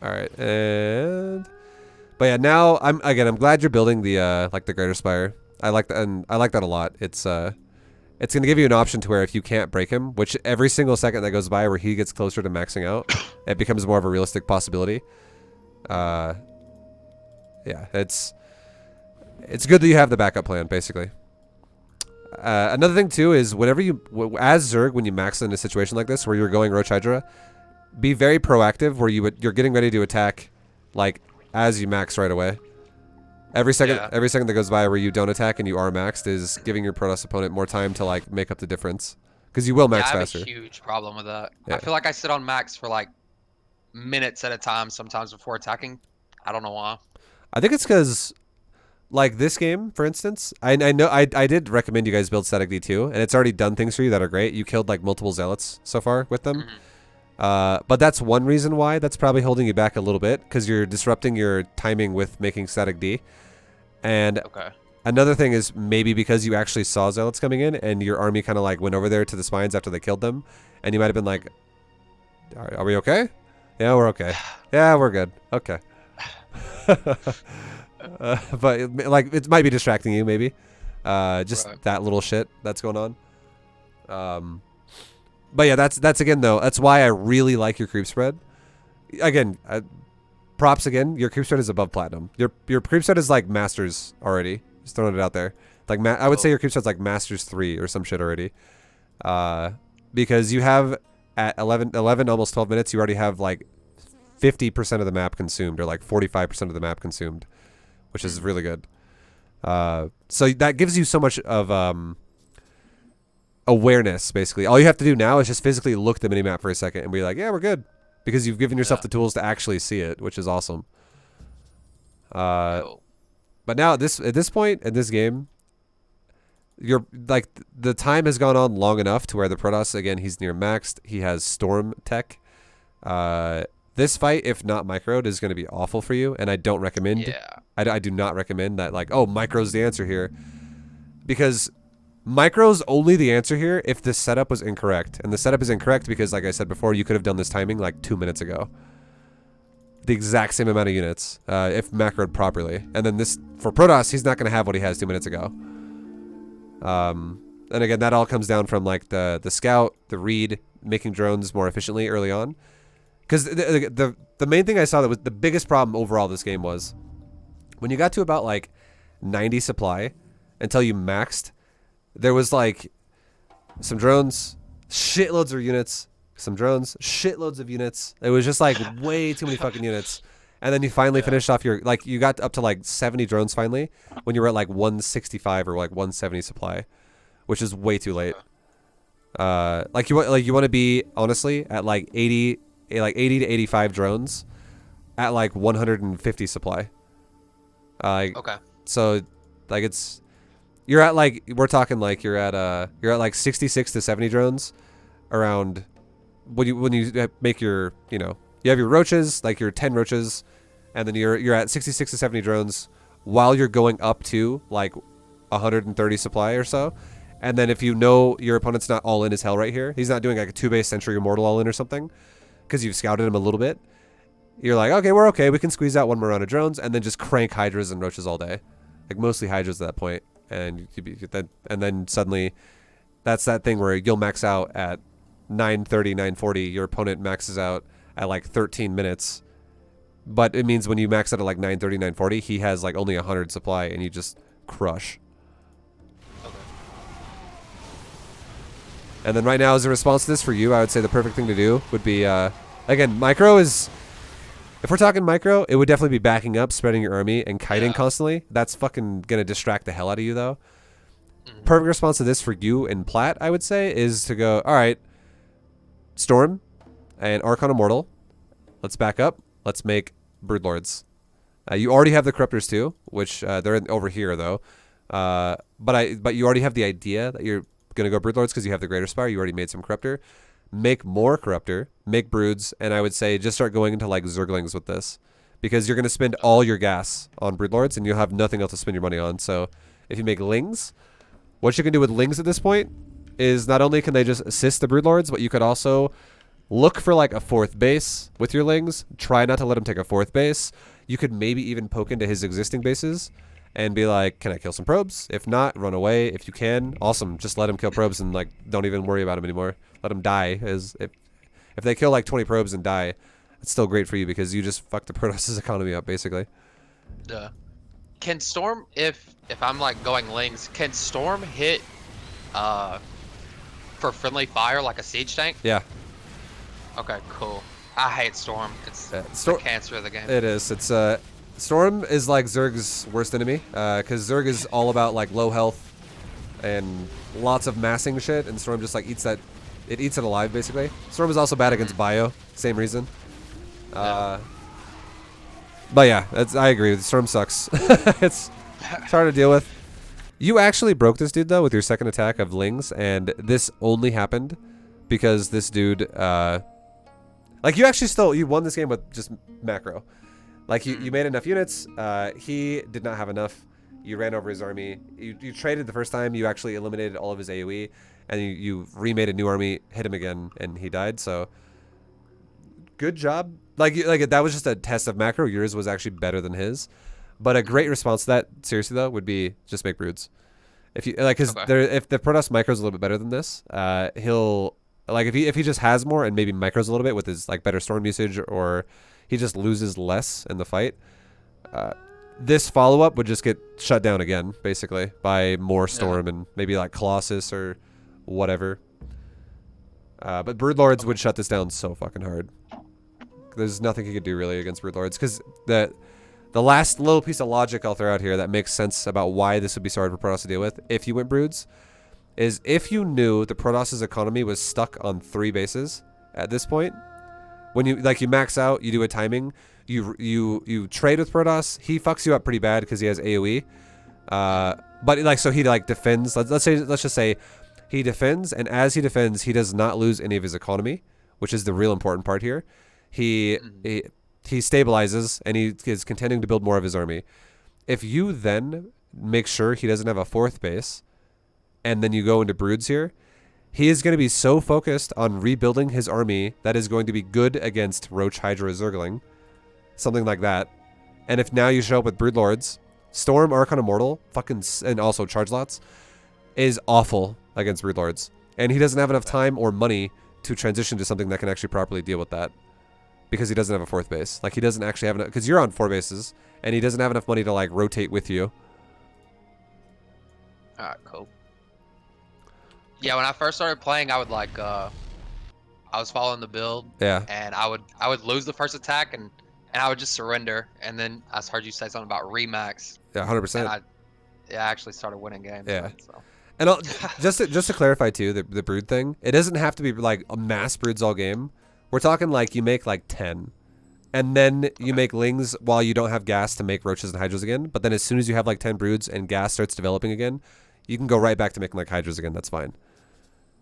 All right, and but yeah, now I'm glad you're building the like the Greater Spire. I like that, and I like that a lot. It's gonna give you an option to where if you can't break him, which every single second that goes by where he gets closer to maxing out, it becomes more of a realistic possibility. Yeah, it's good that you have the backup plan, basically. Another thing too is whenever you, as Zerg, when you max in a situation like this where you're going Roach Hydra, be very proactive where you're getting ready to attack, like as you max right away. Every second that goes by where you don't attack and you are maxed is giving your Protoss opponent more time to like make up the difference, because you will max faster. I have a huge problem with that. Yeah. I feel like I sit on max for like minutes at a time sometimes before attacking. I don't know why. I think it's because, like this game, for instance, I know I did recommend you guys build Static D2, and it's already done things for you that are great. You killed like multiple zealots so far with them. But that's one reason why that's probably holding you back a little bit, because you're disrupting your timing with making Static D. And another thing is maybe because you actually saw zealots coming in and your army kind of like went over there to the spines after they killed them, and you might have been like, are we okay? Yeah, we're okay. Yeah, we're good. Okay. But like it might be distracting you, maybe. Just that little shit that's going on. But yeah, that's again though. That's why I really like your creep spread. Again, props again. Your creep spread is above platinum. Your creep spread is like masters already. Just throwing it out there. Like I would say your creep spread's like masters 3 or some shit already. Because you have at 11 almost 12 minutes, you already have like 50% of the map consumed, or like 45% of the map consumed, which is really good. So that gives you so much of awareness, basically. All you have to do now is just physically look at the minimap for a second and be like, yeah, we're good. Because you've given yourself the tools to actually see it, which is awesome. But now at this point in this game, you're like, the time has gone on long enough to where the Protoss, again, he's near maxed. He has storm tech. This fight, if not microed, is going to be awful for you, and I don't recommend. Yeah. I do not recommend that, like, oh, micro's the answer here. Because micro's only the answer here if the setup was incorrect. And the setup is incorrect because, like I said before, you could have done this timing like 2 minutes ago. The exact same amount of units, if macroed properly. And then this, for Protoss, he's not going to have what he has 2 minutes ago. And again, that all comes down from like the scout, the read, making drones more efficiently early on. Because the main thing I saw that was the biggest problem overall this game was when you got to about like 90 supply until you maxed, there was like some drones, shitloads of units, some drones, shitloads of units. It was just like way too many fucking units. And then you finally finished off your, like, you got up to like 70 drones finally when you were at like 165 or like 170 supply, which is way too late. Like you want to be honestly at like 80 to 85 drones at like 150 supply. So like you're at like, we're talking like you're at like 66 to 70 drones around when you make your, you know, you have your roaches, like your 10 roaches, and then you're at 66 to 70 drones while you're going up to like 130 supply or so. And then if you know your opponent's not all in as hell right here, he's not doing like a 2-base Sentry Immortal all in or something, because you've scouted him a little bit, you're like, okay, we're okay. We can squeeze out one more round of drones and then just crank Hydras and Roaches all day. Like mostly Hydras at that point. And then suddenly that's that thing where you'll max out at 9:30, 9:40, your opponent maxes out at like 13 minutes. But it means when you max out at like 9:30, 9:40, he has like only 100 supply, and you just crush. Okay. And then right now, as a response to this for you, I would say the perfect thing to do would be, again, micro is... If we're talking micro, it would definitely be backing up, spreading your army, and kiting constantly. That's fucking gonna distract the hell out of you, though. Perfect response to this for you in Plat, I would say, is to go, all right, Storm and Archon Immortal. Let's back up. Let's make Broodlords. You already have the Corruptors too, which they're over here though. But you already have the idea that you're gonna go Broodlords because you have the Greater Spire. You already made some Corruptor. Make more Corruptor, make Broods, and I would say just start going into like Zerglings with this, because you're gonna spend all your gas on Broodlords and you'll have nothing else to spend your money on. So if you make Lings, what you can do with Lings at this point is not only can they just assist the Broodlords, but you could also look for like a 4th base with your Lings. Try not to let him take a 4th base. You could maybe even poke into his existing bases and be like, can I kill some probes? If not, run away. If you can, awesome. Just let him kill probes and like don't even worry about him anymore. Let him die. If they kill like 20 probes and die, it's still great for you because you just fucked the Protoss's economy up basically. Yeah. Can Storm, if I'm like going Lings, can Storm hit for friendly fire like a siege tank? Yeah. Okay, cool. I hate Storm. It's the cancer of the game. It is. It's Storm is like Zerg's worst enemy, because Zerg is all about like low health and lots of massing shit, and Storm just like eats that. It eats it alive basically. Storm is also bad against bio, same reason. But yeah, I agree. Storm sucks. it's hard to deal with. You actually broke this dude though with your second attack of Lings, and this only happened because this dude, like you won this game with just macro. Like you made enough units. He did not have enough. You ran over his army. You traded the first time. You actually eliminated all of his AoE, and you remade a new army, hit him again, and he died. So good job. Like that was just a test of macro. Yours was actually better than his. But a great response to that, seriously though, would be just make Broods. If you like, because if the Protoss micro's a little bit better than this, he'll like if he just has more and maybe micros a little bit with his like better storm usage, or he just loses less in the fight. This follow up would just get shut down again, basically by more storm and maybe like Colossus or whatever. But Broodlords would shut this down so fucking hard. There's nothing he could do really against Broodlords, because the last little piece of logic I'll throw out here that makes sense about why this would be so hard for Protoss to deal with, if you went Broods, is if you knew the Protoss's economy was stuck on 3 bases at this point, when you max out, you do a timing, you trade with Protoss, he fucks you up pretty bad because he has AoE, but like so he like defends. Let's just say he defends, and as he defends, he does not lose any of his economy, which is the real important part here. He stabilizes, and he is contending to build more of his army. If you then make sure he doesn't have a 4th base, and then you go into Broods here, he is going to be so focused on rebuilding his army that is going to be good against Roach, Hydra, Zergling, something like that. And if now you show up with Broodlords, Storm, Archon Immortal, and also Charge Lots, is awful against Broodlords. And he doesn't have enough time or money to transition to something that can actually properly deal with that, because he doesn't have a 4th base. Like, he doesn't actually have enough, because you're on 4 bases, and he doesn't have enough money to like rotate with you. Alright, cool. Yeah, when I first started playing, I would like I was following the build. Yeah. And I would lose the first attack, and I would just surrender. And then I heard you say something about remax. Yeah, 100%. And I actually started winning games. Yeah. Then, so. And just to clarify too, the Brood thing, it doesn't have to be like a mass Broods all game. We're talking like you make like 10, and then you make Lings while you don't have gas to make Roaches and Hydras again. But then as soon as you have like 10 Broods and gas starts developing again, you can go right back to making like Hydras again. That's fine.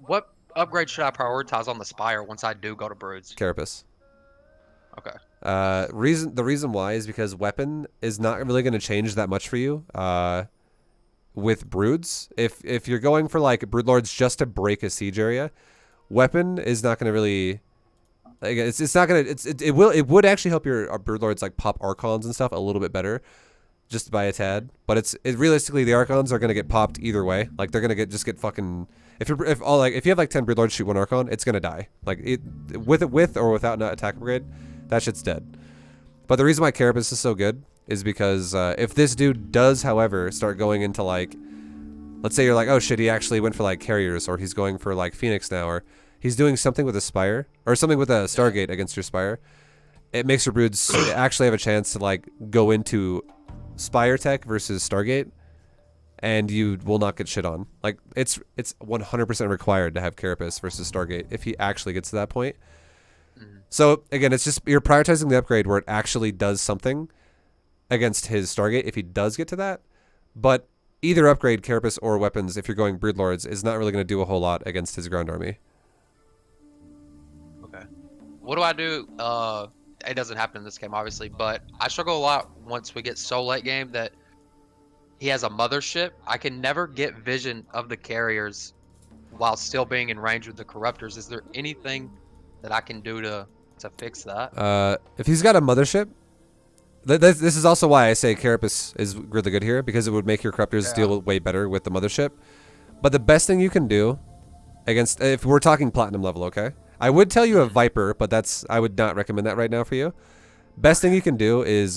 What upgrade should I prioritize on the Spire once I do go to Broods? Carapace. Okay. The reason why is because weapon is not really going to change that much for you. With Broods, if you're going for like Broodlords just to break a siege area, weapon is not going to really. Like, it's not gonna. It would actually help your Broodlords like pop Archons and stuff a little bit better. just by a tad. But realistically, the Archons are gonna get popped either way. Like they're gonna just get fucking. If you have like 10 Broodlords shoot one Archon, it's gonna die. Like with or without not attack upgrade, that shit's dead. But the reason why Carapace is so good is because if this dude does, however, start going into like, let's say you're like, oh shit, he actually went for like carriers, or he's going for like Phoenix now, or he's doing something with a Spire, or something with a Stargate against your Spire. It makes your broods actually have a chance to like go into Spire tech versus Stargate, and you will not get shit on. Like it's 100% required to have Carapace versus Stargate if he actually gets to that point. So again, it's just you're prioritizing the upgrade where it actually does something against his Stargate if he does get to that. But either upgrade, Carapace or weapons, if you're going Broodlords, is not really going to do a whole lot against his ground army. Okay. What do I do? It doesn't happen in this game, obviously, but I struggle a lot once we get so late game that he has a mothership. I can never get vision of the carriers while still being in range with the corruptors. Is there anything that I can do to fix that? If he's got a mothership, this is also why I say Carapace is really good here, because it would make your corruptors deal way better with the mothership. But the best thing you can do against, if we're talking platinum level, okay? I would tell you a Viper, but I would not recommend that right now for you. Best thing you can do is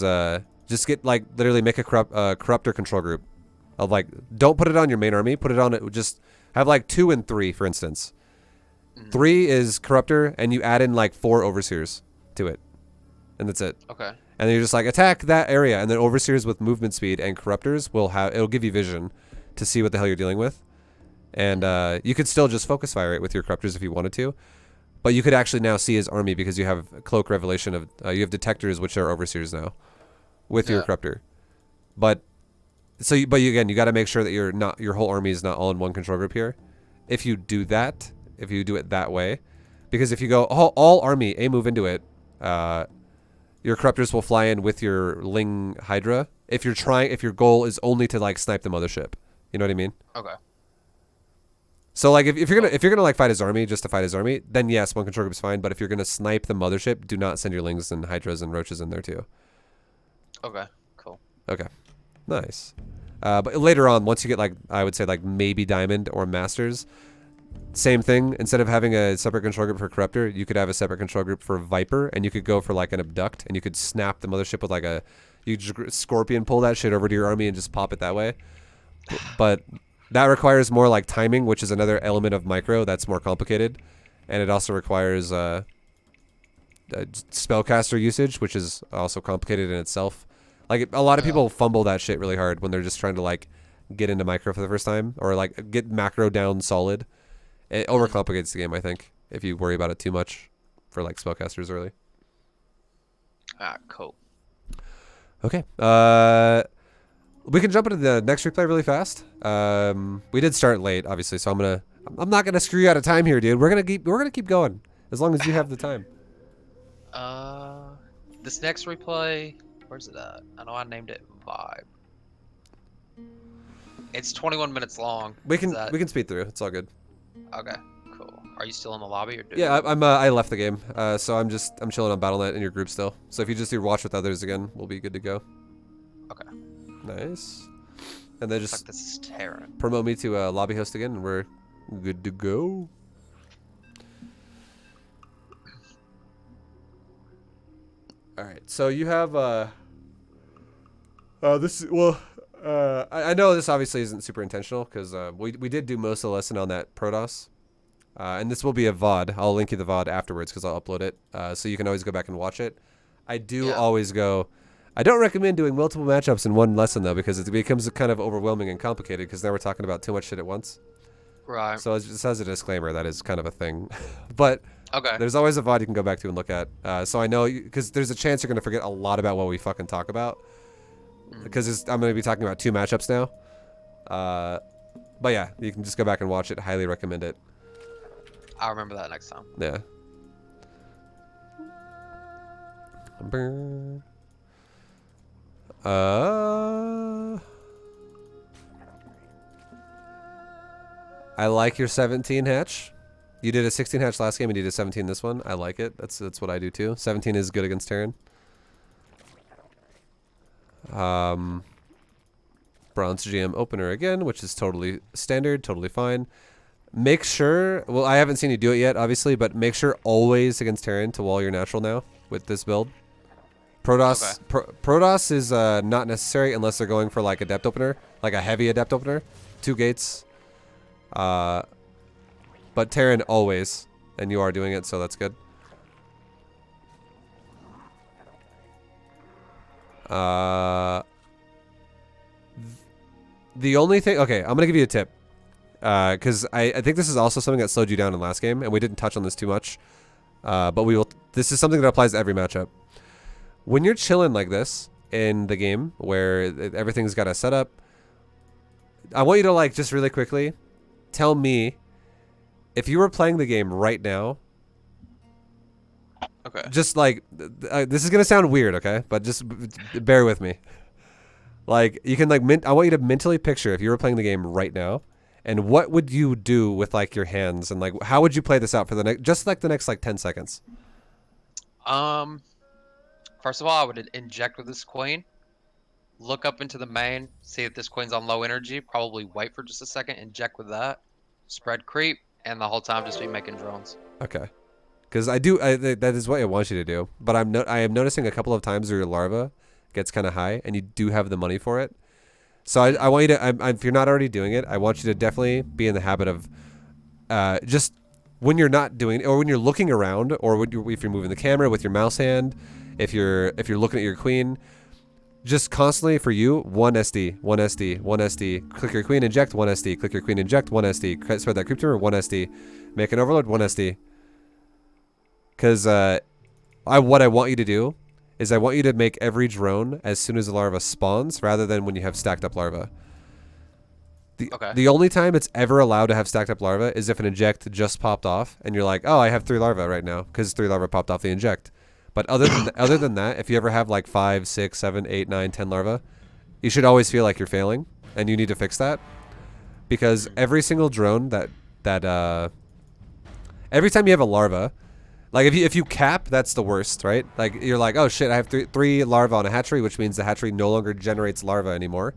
just get like literally make a corruptor control group of like, don't put it on your main army, put it on just have like 2 and 3, for instance. 3 is corruptor, and you add in like 4 overseers to it, and that's it. Okay. And then you're just like, attack that area, and then overseers with movement speed and corruptors it'll give you vision to see what the hell you're dealing with. And you could still just focus fire it with your corruptors if you wanted to, but you could actually now see his army because you have cloak revelation of you have detectors, which are overseers now with your corruptor. But you got to make sure that your whole army is not all in one control group here. If you do that, if you do it that way, because if you go all army move into it, your corruptors will fly in with your Ling Hydra if your goal is only to like snipe the mothership. You know what I mean? Okay. So like if you're gonna like fight his army just to fight his army, then yes, one control group is fine. But if you're gonna snipe the mothership, do not send your Lings and Hydras and Roaches in there too. Okay. Cool. Okay. Nice. But later on, once you get like, I would say like maybe Diamond or Masters, same thing. Instead of having a separate control group for Corruptor, you could have a separate control group for Viper, and you could go for like an Abduct, and you could snap the mothership with like you just Scorpion pull that shit over to your army and just pop it that way. But that requires more like timing, which is another element of micro that's more complicated, and it also requires spellcaster usage, which is also complicated in itself. Like a lot of people fumble that shit really hard when they're just trying to like get into micro for the first time, or like get macro down solid. It overcomplicates the game, I think, if you worry about it too much for like spellcasters early. Cool. Okay. We can jump into the next replay really fast. We did start late, obviously, so I'm not gonna screw you out of time here, dude. We're gonna keep going as long as you have the time. This next replay, where's it at? I know I named it ViBE. It's 21 minutes long. We can speed through. It's all good. Okay, cool. Are you still in the lobby or? Yeah, I left the game, so I'm chilling on BattleNet in your group still. So if you just do watch with others again, we'll be good to go. Okay. Nice. And then just like this is Terran. Promote me to lobby host again, and we're good to go. All right. So you have I know this obviously isn't super intentional because we did do most of the lesson on that Protoss. And this will be a VOD. I'll link you the VOD afterwards because I'll upload it. So you can always go back and watch it. I do always go. I don't recommend doing multiple matchups in one lesson though, because it becomes kind of overwhelming and complicated because now we're talking about too much shit at once. Right. So just as a disclaimer, that is kind of a thing. But there's always a VOD you can go back to and look at. So I know, because there's a chance you're going to forget a lot about what we fucking talk about. Because I'm going to be talking about 2 matchups now. But yeah, you can just go back and watch it. Highly recommend it. I'll remember that next time. Yeah. I like your 17 hatch. You did a 16 hatch last game and you did a 17 this one. I like it. That's what I do too. 17 is good against Terran. Bronze GM opener again, which is totally standard, totally fine. Make sure, well, I haven't seen you do it yet, obviously, but make sure always against Terran to wall your natural now with this build. Protoss, Protoss is not necessary unless they're going for like Adept opener, like a heavy Adept opener. 2 gates. But Terran always, and you are doing it, so that's good. The only thing, okay, I'm gonna give you a tip, because I think this is also something that slowed you down in last game, and we didn't touch on this too much, but we will. This is something that applies to every matchup. When you're chilling like this in the game, where everything's got a setup, I want you to like just really quickly tell me if you were playing the game right now. Okay. Just like this is gonna sound weird, okay? But just bear with me. Like you can like I want you to mentally picture if you were playing the game right now, and what would you do with like your hands, and like how would you play this out for the next the next like 10 seconds? First of all, I would inject with this queen. Look up into the main, see if this queen's on low energy. Probably wait for just a second, inject with that, spread creep, and the whole time just be making drones. Okay. Because that is what I want you to do. But I am noticing a couple of times where your larva gets kind of high, and you do have the money for it. So I want you to, if you're not already doing it, I want you to definitely be in the habit of, just when you're not doing it, or when you're looking around, or if you're moving the camera with your mouse hand, if you're looking at your queen, just constantly for you 1 SD, 1 SD, 1 SD. Click your queen, inject 1 SD. Click your queen, inject 1 SD. Spread that creep tumor 1 SD. Make an overload 1 SD. Because what I want you to do is I want you to make every drone as soon as the larva spawns, rather than when you have stacked up larva. The only time it's ever allowed to have stacked up larva is if an inject just popped off, and you're like, oh, I have 3 larva right now, because 3 larva popped off the inject. But other than that, if you ever have like 5, 6, 7, 8, 9, 10 larva, you should always feel like you're failing, and you need to fix that. Because every single drone every time you have a larva, like if you cap, that's the worst, right? Like you're like, oh shit, I have three larvae on a hatchery, which means the hatchery no longer generates larvae anymore,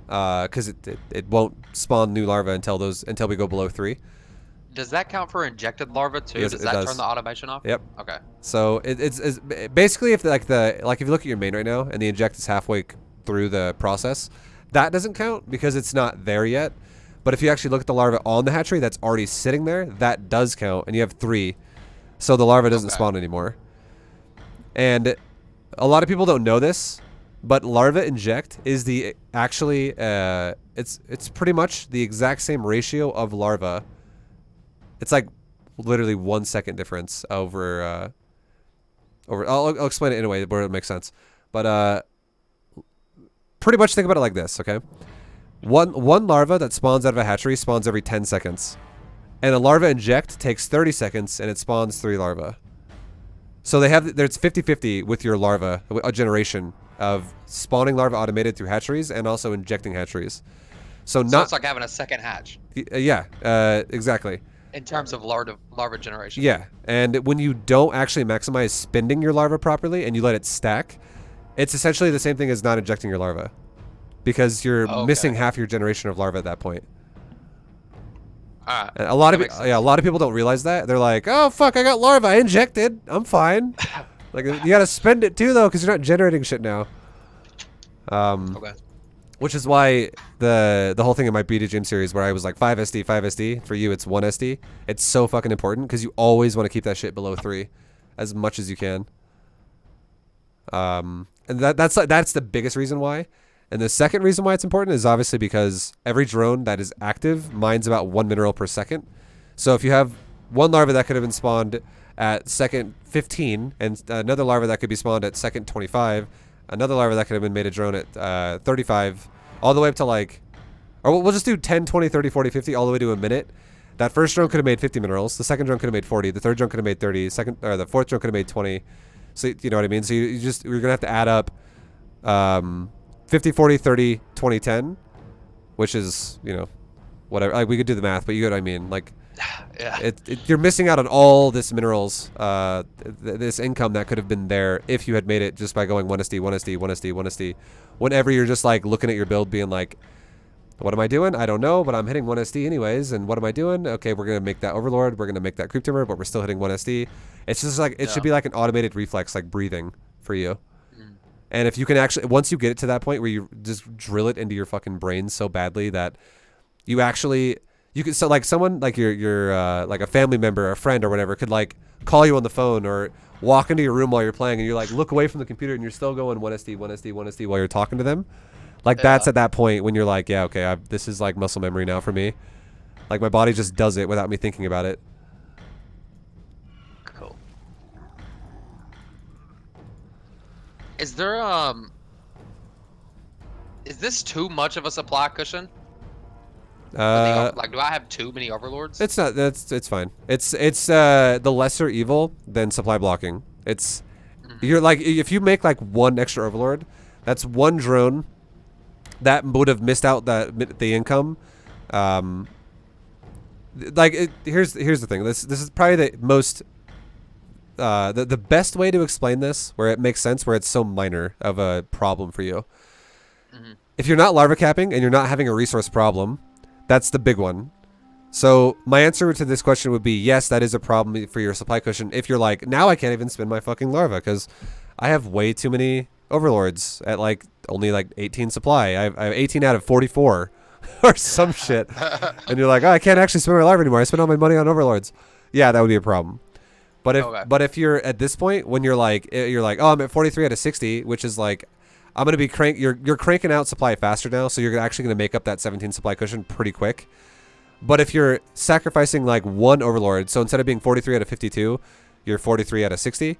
because it won't spawn new larvae until we go below 3. Does that count for injected larvae too? Yes, does it that does. turn the automation off? Yep. Okay. So it's basically if if you look at your main right now and the inject is halfway through the process, that doesn't count because it's not there yet. But if you actually look at the larva on the hatchery that's already sitting there, that does count, and you have 3. So the larva doesn't spawn anymore. And a lot of people don't know this, but larva inject is it's pretty much the exact same ratio of larva. It's like literally 1 second difference over I'll explain it in a way where it makes sense. But pretty much think about it like this, okay? One larva that spawns out of a hatchery spawns every 10 seconds. And a larva inject takes 30 seconds, and it spawns 3 larvae. So it's 50-50 with your larva, a generation of spawning larvae automated through hatcheries and also injecting hatcheries. So it's like having a second hatch. Yeah, exactly. In terms of larva generation. Yeah, and when you don't actually maximize spending your larva properly and you let it stack, it's essentially the same thing as not injecting your larva, because you're missing half your generation of larvae at that point. And a lot of people don't realize that. They're like, "Oh fuck, I got larva. I injected. I'm fine." Like you gotta spend it too though, because you're not generating shit now. Which is why the whole thing in my B2GM series where I was like 5 SD, 5 SD. For you, it's 1 SD. It's so fucking important because you always want to keep that shit below 3, as much as you can. And that's the biggest reason why. And the second reason why it's important is obviously because every drone that is active mines about 1 mineral per second. So if you have one larva that could have been spawned at second 15, and another larva that could be spawned at second 25, another larva that could have been made a drone at 35, all the way up to like, or we'll just do 10, 20, 30, 40, 50, all the way to a minute. That first drone could have made 50 minerals. The second drone could have made 40. The third drone could have made 30. The fourth drone could have made 20. So you know what I mean? So you're going to have to add up 50, 40, 30, 20, 10, which is, you know, whatever. Like, we could do the math, but you get what I mean. Like, Yeah. You're missing out on all this minerals, this income that could have been there if you had made it just by going 1SD, 1SD, 1SD, 1SD. Whenever you're just like looking at your build being like, what am I doing? I don't know, but I'm hitting 1SD anyways. And what am I doing? Okay, we're going to make that Overlord. We're going to make that Creep Timber, but we're still hitting 1SD. It's just like, it should be like an automated reflex, like breathing for you. Mm. And if you can actually, once you get it to that point where you just drill it into your fucking brain so badly that you actually, you could, so like someone like your like a family member, a friend or whatever could like call you on the phone or walk into your room while you're playing and you like look away from the computer and you're still going 1SD, 1SD, 1SD while you're talking to them. Like that's at that point when you're like, yeah, okay, this is like muscle memory now for me. Like my body just does it without me thinking about it. Cool. Is there is this too much of a supply cushion? Like, do I have too many overlords? It's not. It's fine. It's the lesser evil than supply blocking. It's you're like if you make like one extra overlord, that's one drone that would have missed out the income. Here's the thing. This is probably the most the best way to explain this, where it makes sense, where it's so minor of a problem for you. If you're not larva capping and you're not having a resource problem, that's the big one. So my answer to this question would be yes, that is a problem for your supply cushion. If you're like, now I can't even spin my fucking larva because I have way too many overlords at like only like 18 supply. I have 18 out of 44 or some shit. And you're like, oh, I can't actually spend my larva anymore. I spent all my money on overlords. Yeah, that would be a problem. But if you're at this point when you're like, oh, I'm at 43 out of 60, which is like, I'm gonna be you're cranking out supply faster now, so you're actually gonna make up that 17 supply cushion pretty quick. But if you're sacrificing like one overlord, so instead of being 43 out of 52, you're 43 out of 60.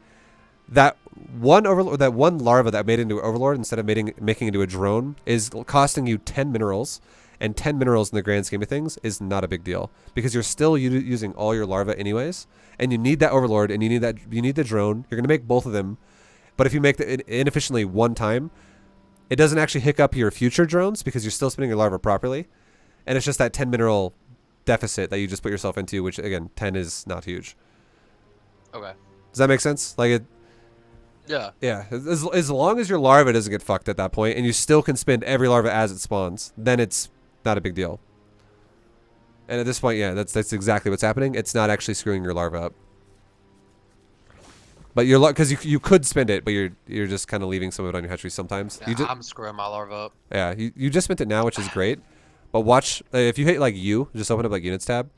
That one overlord, that one larva that made into an overlord instead of making into a drone is costing you 10 minerals, and 10 minerals in the grand scheme of things is not a big deal because you're still using all your larva anyways, and you need that overlord and you need the drone. You're gonna make both of them, but if you make it inefficiently one time, it doesn't actually hiccup your future drones because you're still spinning your larva properly, and it's just that 10 mineral deficit that you just put yourself into, which again 10 is not huge. Okay. Does that make sense? Like it. Yeah. Yeah. As long as your larva doesn't get fucked at that point, and you still can spin every larva as it spawns, then it's not a big deal. And at this point, yeah, that's exactly what's happening. It's not actually screwing your larva up. But you're because you could spend it, but you're just kind of leaving some of it on your hatchery sometimes. Yeah, I'm screwing my larva up. Yeah, you just spent it now, which is great. But watch if you hit like just open up like units tab.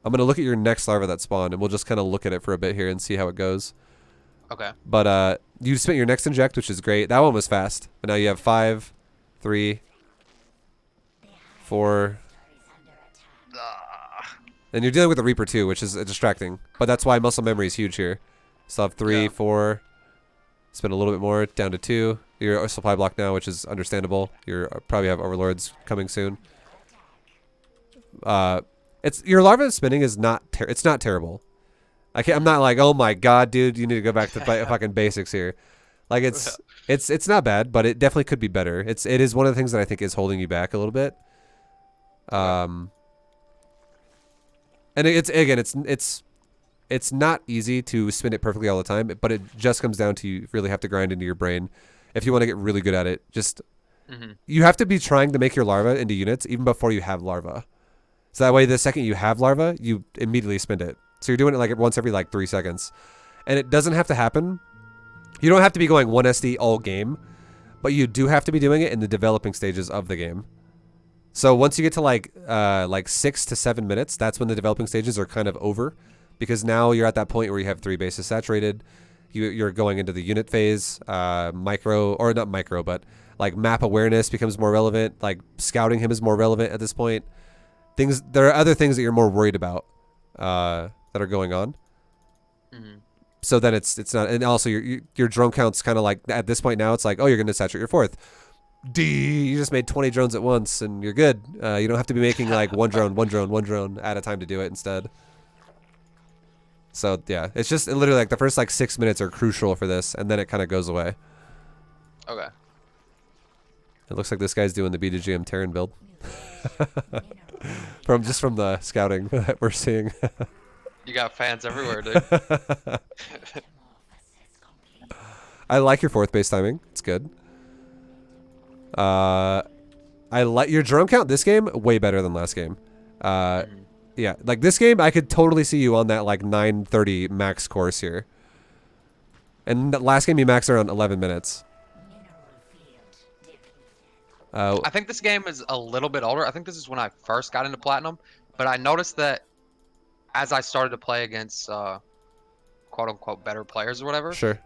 I'm gonna look at your next larva that spawned, and we'll just kind of look at it for a bit here and see how it goes. Okay. But you spent your next inject, which is great. That one was fast. But now you have 5, 3, 4. And you're dealing with the Reaper too, which is distracting. But that's why muscle memory is huge here. Still have 3, 4. Spend a little bit more, down to 2. You're a supply block now, which is understandable. You probably have overlords coming soon. It's your larva spinning is not it's not terrible. I'm not like, oh my god, dude, you need to go back to fucking basics here. Like it's not bad, but it definitely could be better. It is one of the things that I think is holding you back a little bit. And it's not easy to spin it perfectly all the time, but it just comes down to you really have to grind into your brain if you want to get really good at it. Just you have to be trying to make your larva into units even before you have larva. So that way, the second you have larva, you immediately spin it. So you're doing it like once every like 3 seconds, and it doesn't have to happen. You don't have to be going 1 SD all game, but you do have to be doing it in the developing stages of the game. So once you get to like 6 to 7 minutes, that's when the developing stages are kind of over, because now you're at that point where you have 3 bases saturated. You're going into the unit phase. Micro, or not micro, but like map awareness becomes more relevant. Like scouting him is more relevant at this point. There are other things that you're more worried about that are going on. So then it's not, and also your drone count's kind of like at this point now it's like, oh, you're going to saturate your 4th. You just made 20 drones at once and you're good. You don't have to be making like one drone at a time to do it instead. So yeah, it's just literally like the first like 6 minutes are crucial for this, and then it kind of goes away. Okay. It looks like this guy's doing the B2GM Terran build. from the scouting that we're seeing. You got fans everywhere, dude. I like your fourth base timing. It's good. I like your drone count this game way better than last game. Yeah, like this game, I could totally see you on that like 9:30 max course here. And the last game you maxed around 11 minutes. I think this game is a little bit older. I think this is when I first got into Platinum, but I noticed that as I started to play against quote unquote better players or whatever, Sure.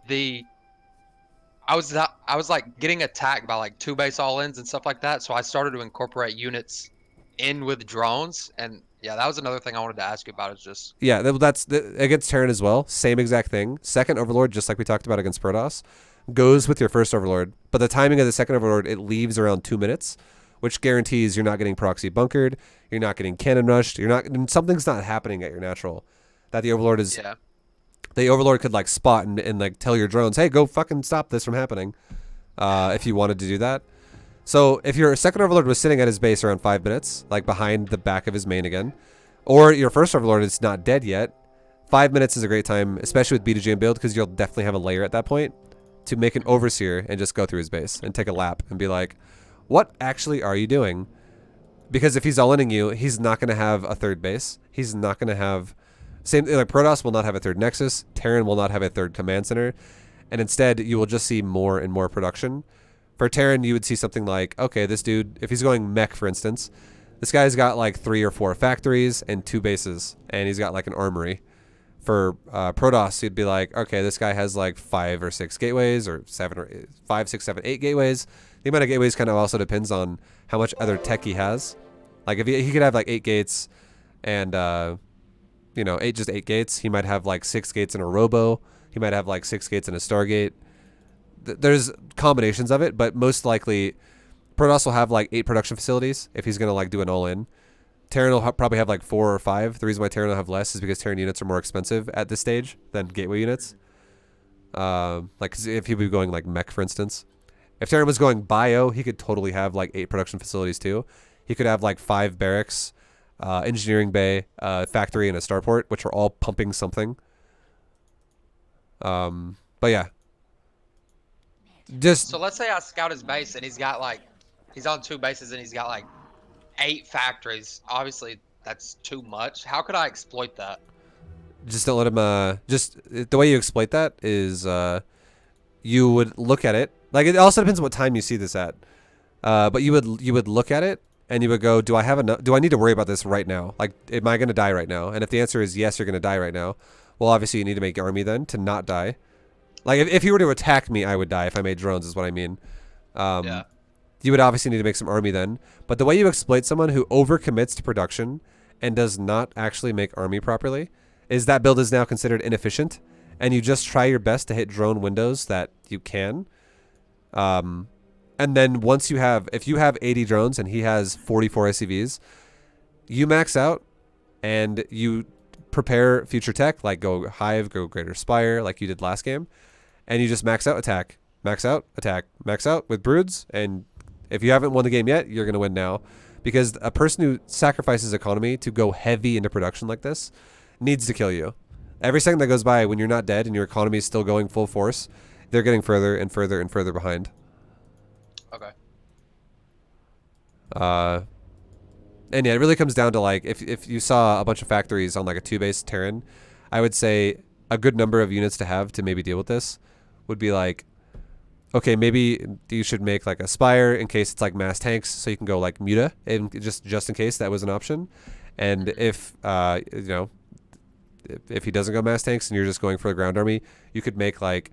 I was like getting attacked by like 2-base all-ins and stuff like that, so I started to incorporate units in with drones, and yeah, that was another thing I wanted to ask you about. Is just that's against Terran as well. Same exact thing. Second Overlord, just like we talked about against Protoss, goes with your first Overlord, but the timing of the second Overlord, it leaves around 2 minutes, which guarantees you're not getting proxy bunkered, you're not getting cannon rushed, something's not happening at your natural. That the Overlord is. yeah. The Overlord could like spot and like tell your drones, hey, go fucking stop this from happening, if you wanted to do that. So if your second Overlord was sitting at his base around 5 minutes, like behind the back of his main again, or your first Overlord is not dead yet, 5 minutes is a great time, especially with B2GM build, because you'll definitely have a layer at that point to make an Overseer and just go through his base and take a lap and be like, what actually are you doing? Because if he's all-inning you, he's not going to have a third base. He's not going to have... Same like Protoss will not have a third Nexus. Terran will not have a third command center. And instead, you will just see more and more production. For Terran, you would see something like, okay, this dude, if he's going mech, for instance, this guy's got like 3 or 4 factories and 2 bases, and he's got like an armory. For Protoss, you'd be like, okay, this guy has like 5 or 6 gateways, or 5, 6, 7, 8 gateways. The amount of gateways kind of also depends on how much other tech he has. Like if he could have like 8 gates and... you know, 8 gates. He might have like 6 gates in a robo. He might have like 6 gates in a Stargate. There's combinations of it, but most likely Protoss will have like 8 production facilities if he's going to like do an all-in. Terran will probably have like 4 or 5. The reason why Terran will have less is because Terran units are more expensive at this stage than gateway units. Like if he would be going like mech, for instance. If Terran was going bio, he could totally have like 8 production facilities too. He could have like 5 barracks, engineering bay, factory, and a starport, which are all pumping something. But yeah, So let's say I scout his base and he's on 2 bases and he's got like 8 factories. Obviously, that's too much. How could I exploit that? just don't let him. Just the way you exploit that is you would look at it. Like it also depends on what time you see this at. But you would look at it. And you would go, do I have enough? Do I need to worry about this right now? Like, am I going to die right now? And if the answer is yes, you're going to die right now. Well, obviously you need to make army then to not die. Like if you were to attack me, I would die if I made drones. Is what I mean. Yeah. You would obviously need to make some army then. But the way you exploit someone who overcommits to production and does not actually make army properly is that build is now considered inefficient, and you just try your best to hit drone windows that you can. And then once if you have 80 drones and he has 44 SCVs, you max out and you prepare future tech, like go Hive, go Greater Spire, like you did last game, and you just max out attack, max out attack, max out with broods, and if you haven't won the game yet, you're going to win now. Because a person who sacrifices economy to go heavy into production like this needs to kill you. Every second that goes by when you're not dead and your economy is still going full force, they're getting further and further and further behind. Okay. And yeah, it really comes down to like if you saw a bunch of factories on like a 2-base Terran, I would say a good number of units to have to maybe deal with this would be like, okay, maybe you should make like a Spire in case it's like mass tanks, so you can go like Muta, and just in case that was an option. And if you know, if he doesn't go mass tanks and you're just going for the ground army, you could make like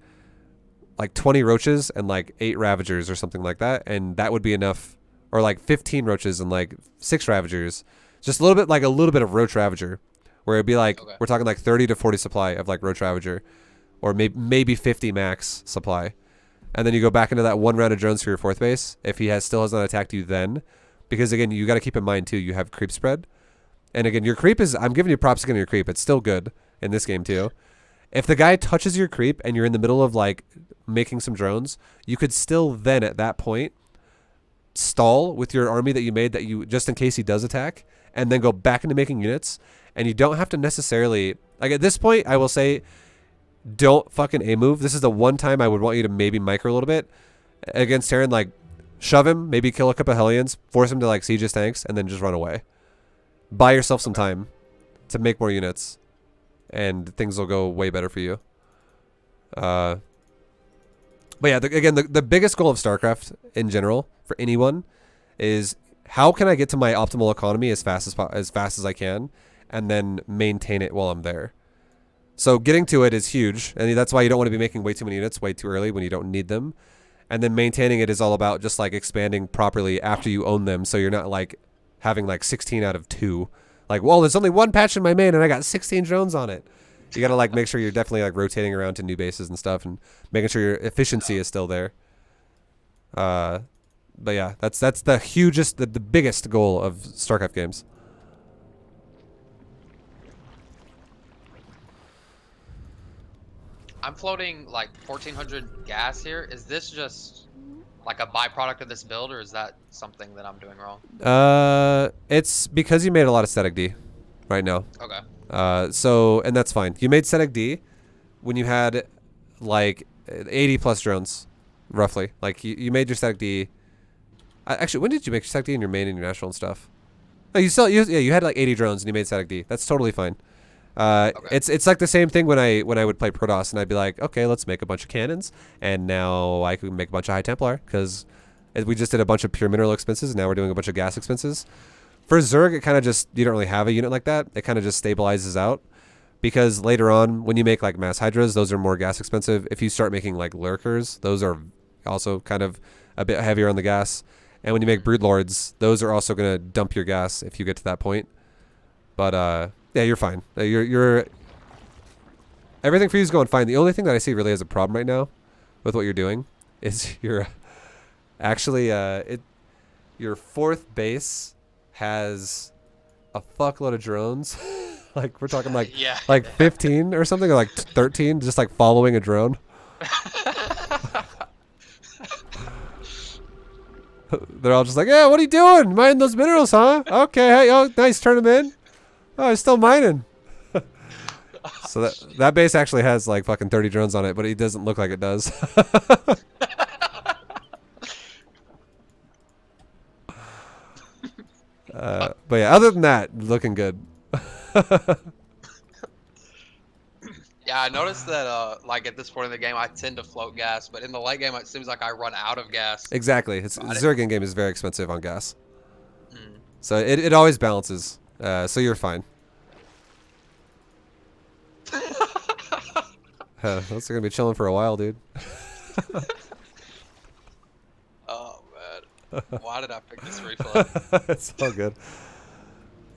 20 roaches and like 8 ravagers or something like that, and that would be enough. Or like 15 roaches and like 6 ravagers, just a little bit of roach ravager, where it'd be like we're talking like 30 to 40 supply of like roach ravager, or maybe 50 max supply, and then you go back into that 1 round of drones for your 4th base if he still has not attacked you then, because again you got to keep in mind too, you have creep spread, and again your creep is, I'm giving you props again, your creep, it's still good in this game too. If the guy touches your creep and you're in the middle of like making some drones, you could still then at that point stall with your army that you made that you just in case he does attack, and then go back into making units. And you don't have to necessarily, like at this point, I will say, don't fucking A-move. This is the one time I would want you to maybe micro a little bit against Terran. Like, shove him, maybe kill a couple of Hellions, force him to like siege his tanks, and then just run away. Buy yourself some time to make more units, and things will go way better for you. But yeah, again, the biggest goal of StarCraft in general for anyone is how can I get to my optimal economy as fast as I can, and then maintain it while I'm there. So getting to it is huge, and that's why you don't want to be making way too many units way too early when you don't need them. And then maintaining it is all about just like expanding properly after you own them, so you're not like having like 16 out of 2. Like, well, there's only one patch in my main and I got 16 drones on it. You got to like make sure you're definitely like rotating around to new bases and stuff, and making sure your efficiency is still there. But yeah, that's the hugest, the biggest goal of StarCraft games. I'm floating like 1400 gas here. Is this just like a byproduct of this build, or is that something that I'm doing wrong? It's because you made a lot of static D right now. Okay. So, and that's fine. You made static D when you had like 80 plus drones, roughly. Like you made your static D. Actually, when did you make your static D in your main and your national and stuff? No, you had like 80 drones and you made static D. That's totally fine. Okay. It's like the same thing when I would play Protoss, and I'd be like, okay, let's make a bunch of cannons, and now I can make a bunch of High Templar, because we just did a bunch of pure mineral expenses, and now we're doing a bunch of gas expenses. For Zerg, it kind of just, you don't really have a unit like that. It kind of just stabilizes out, because later on, when you make like mass hydras, those are more gas expensive. If you start making like lurkers, those are also kind of a bit heavier on the gas. And when you make broodlords, those are also going to dump your gas if you get to that point. But yeah, you're fine. You're everything for you is going fine. The only thing that I see really as a problem right now with what you're doing is you're actually your fourth base has a fuckload of drones. Like we're talking like yeah. like 15 or something, or like 13, just like following a drone. They're all just like, yeah, what are you doing? Mining those minerals, huh? Okay, hey, oh, nice, turn them in. Oh, he's still mining. So that base actually has like fucking 30 drones on it, but it doesn't look like it does. But yeah, other than that, looking good. Yeah, I noticed that like at this point in the game, I tend to float gas, but in the late game, it seems like I run out of gas. Exactly. Zerg in game is very expensive on gas. So it always balances. So you're fine. Those are gonna be chilling for a while, dude. Oh man, why did I pick this reflow? It's all good.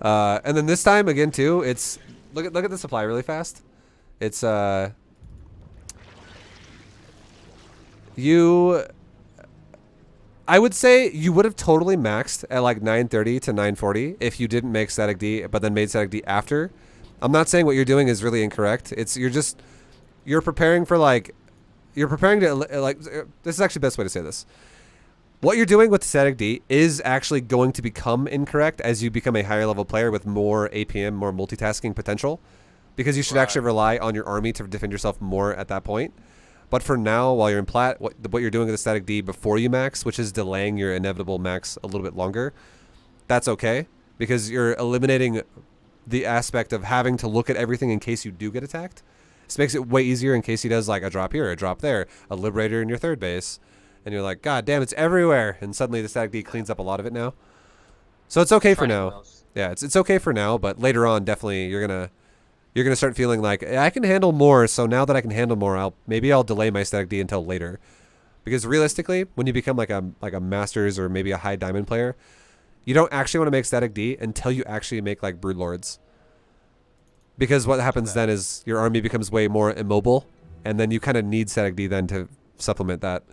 And then this time again too, it's look at the supply really fast. It's I would say you would have totally maxed at like 930 to 940 if you didn't make static D, but then made static D after. I'm not saying what you're doing is really incorrect. You're preparing for like, you're preparing to like, this is actually the best way to say this. What you're doing with static D is actually going to become incorrect as you become a higher level player with more APM, more multitasking potential, because you should actually rely on your army to defend yourself more at that point. But for now, while you're in plat, what you're doing with the static D before you max, which is delaying your inevitable max a little bit longer, that's okay, because you're eliminating the aspect of having to look at everything in case you do get attacked. This makes it way easier in case he does like a drop here, a drop there, a liberator in your third base, and you're like, God damn, it's everywhere, and suddenly the static D cleans up a lot of it now. So it's okay for now. Yeah, it's okay for now, but later on, definitely you're gonna start feeling like I can handle more. So now that I can handle more, maybe I'll delay my static D until later, because realistically, when you become like a masters or maybe a high diamond player, you don't actually want to make static D until you actually make like broodlords. Because what happens then is your army becomes way more immobile, and then you kind of need static D then to supplement that.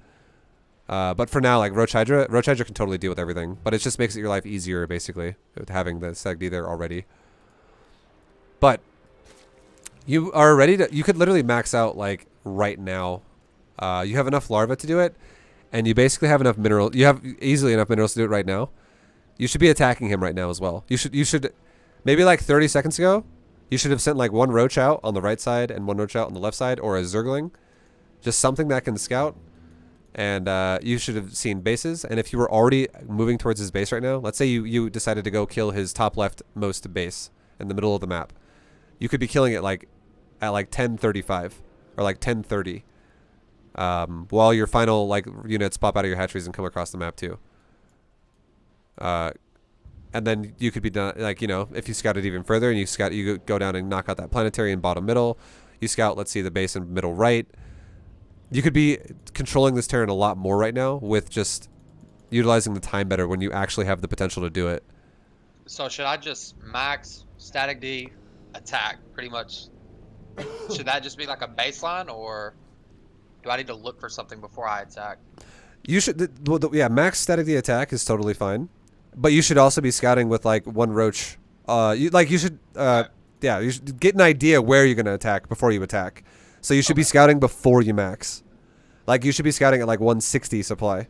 But for now, like Roach Hydra can totally deal with everything, but it just makes your life easier basically with having the static D there already. But you are ready to, you could literally max out like right now. You have enough larvae to do it, and you basically have enough mineral. You have easily enough minerals to do it right now. You should be attacking him right now as well. You should maybe like 30 seconds ago, you should have sent like one roach out on the right side and one roach out on the left side, or a zergling, just something that can scout. And you should have seen bases. And if you were already moving towards his base right now, let's say you decided to go kill his top leftmost base in the middle of the map, you could be killing it like at like 10:35 or like 10:30, while your final like units pop out of your hatcheries and come across the map too. And then you could be done, like, if you scouted even further and you go down and knock out that planetary in bottom middle, you scout, let's see, the base in middle right. You could be controlling this terrain a lot more right now with just utilizing the time better when you actually have the potential to do it. So should I just max static D attack pretty much? Should that just be like a baseline, or do I need to look for something before I attack? You should, yeah, max static D attack is totally fine, but you should also be scouting with like one roach. You should get an idea where you're gonna attack before you attack. So you should be scouting before you max. Like you should be scouting at like 160 supply.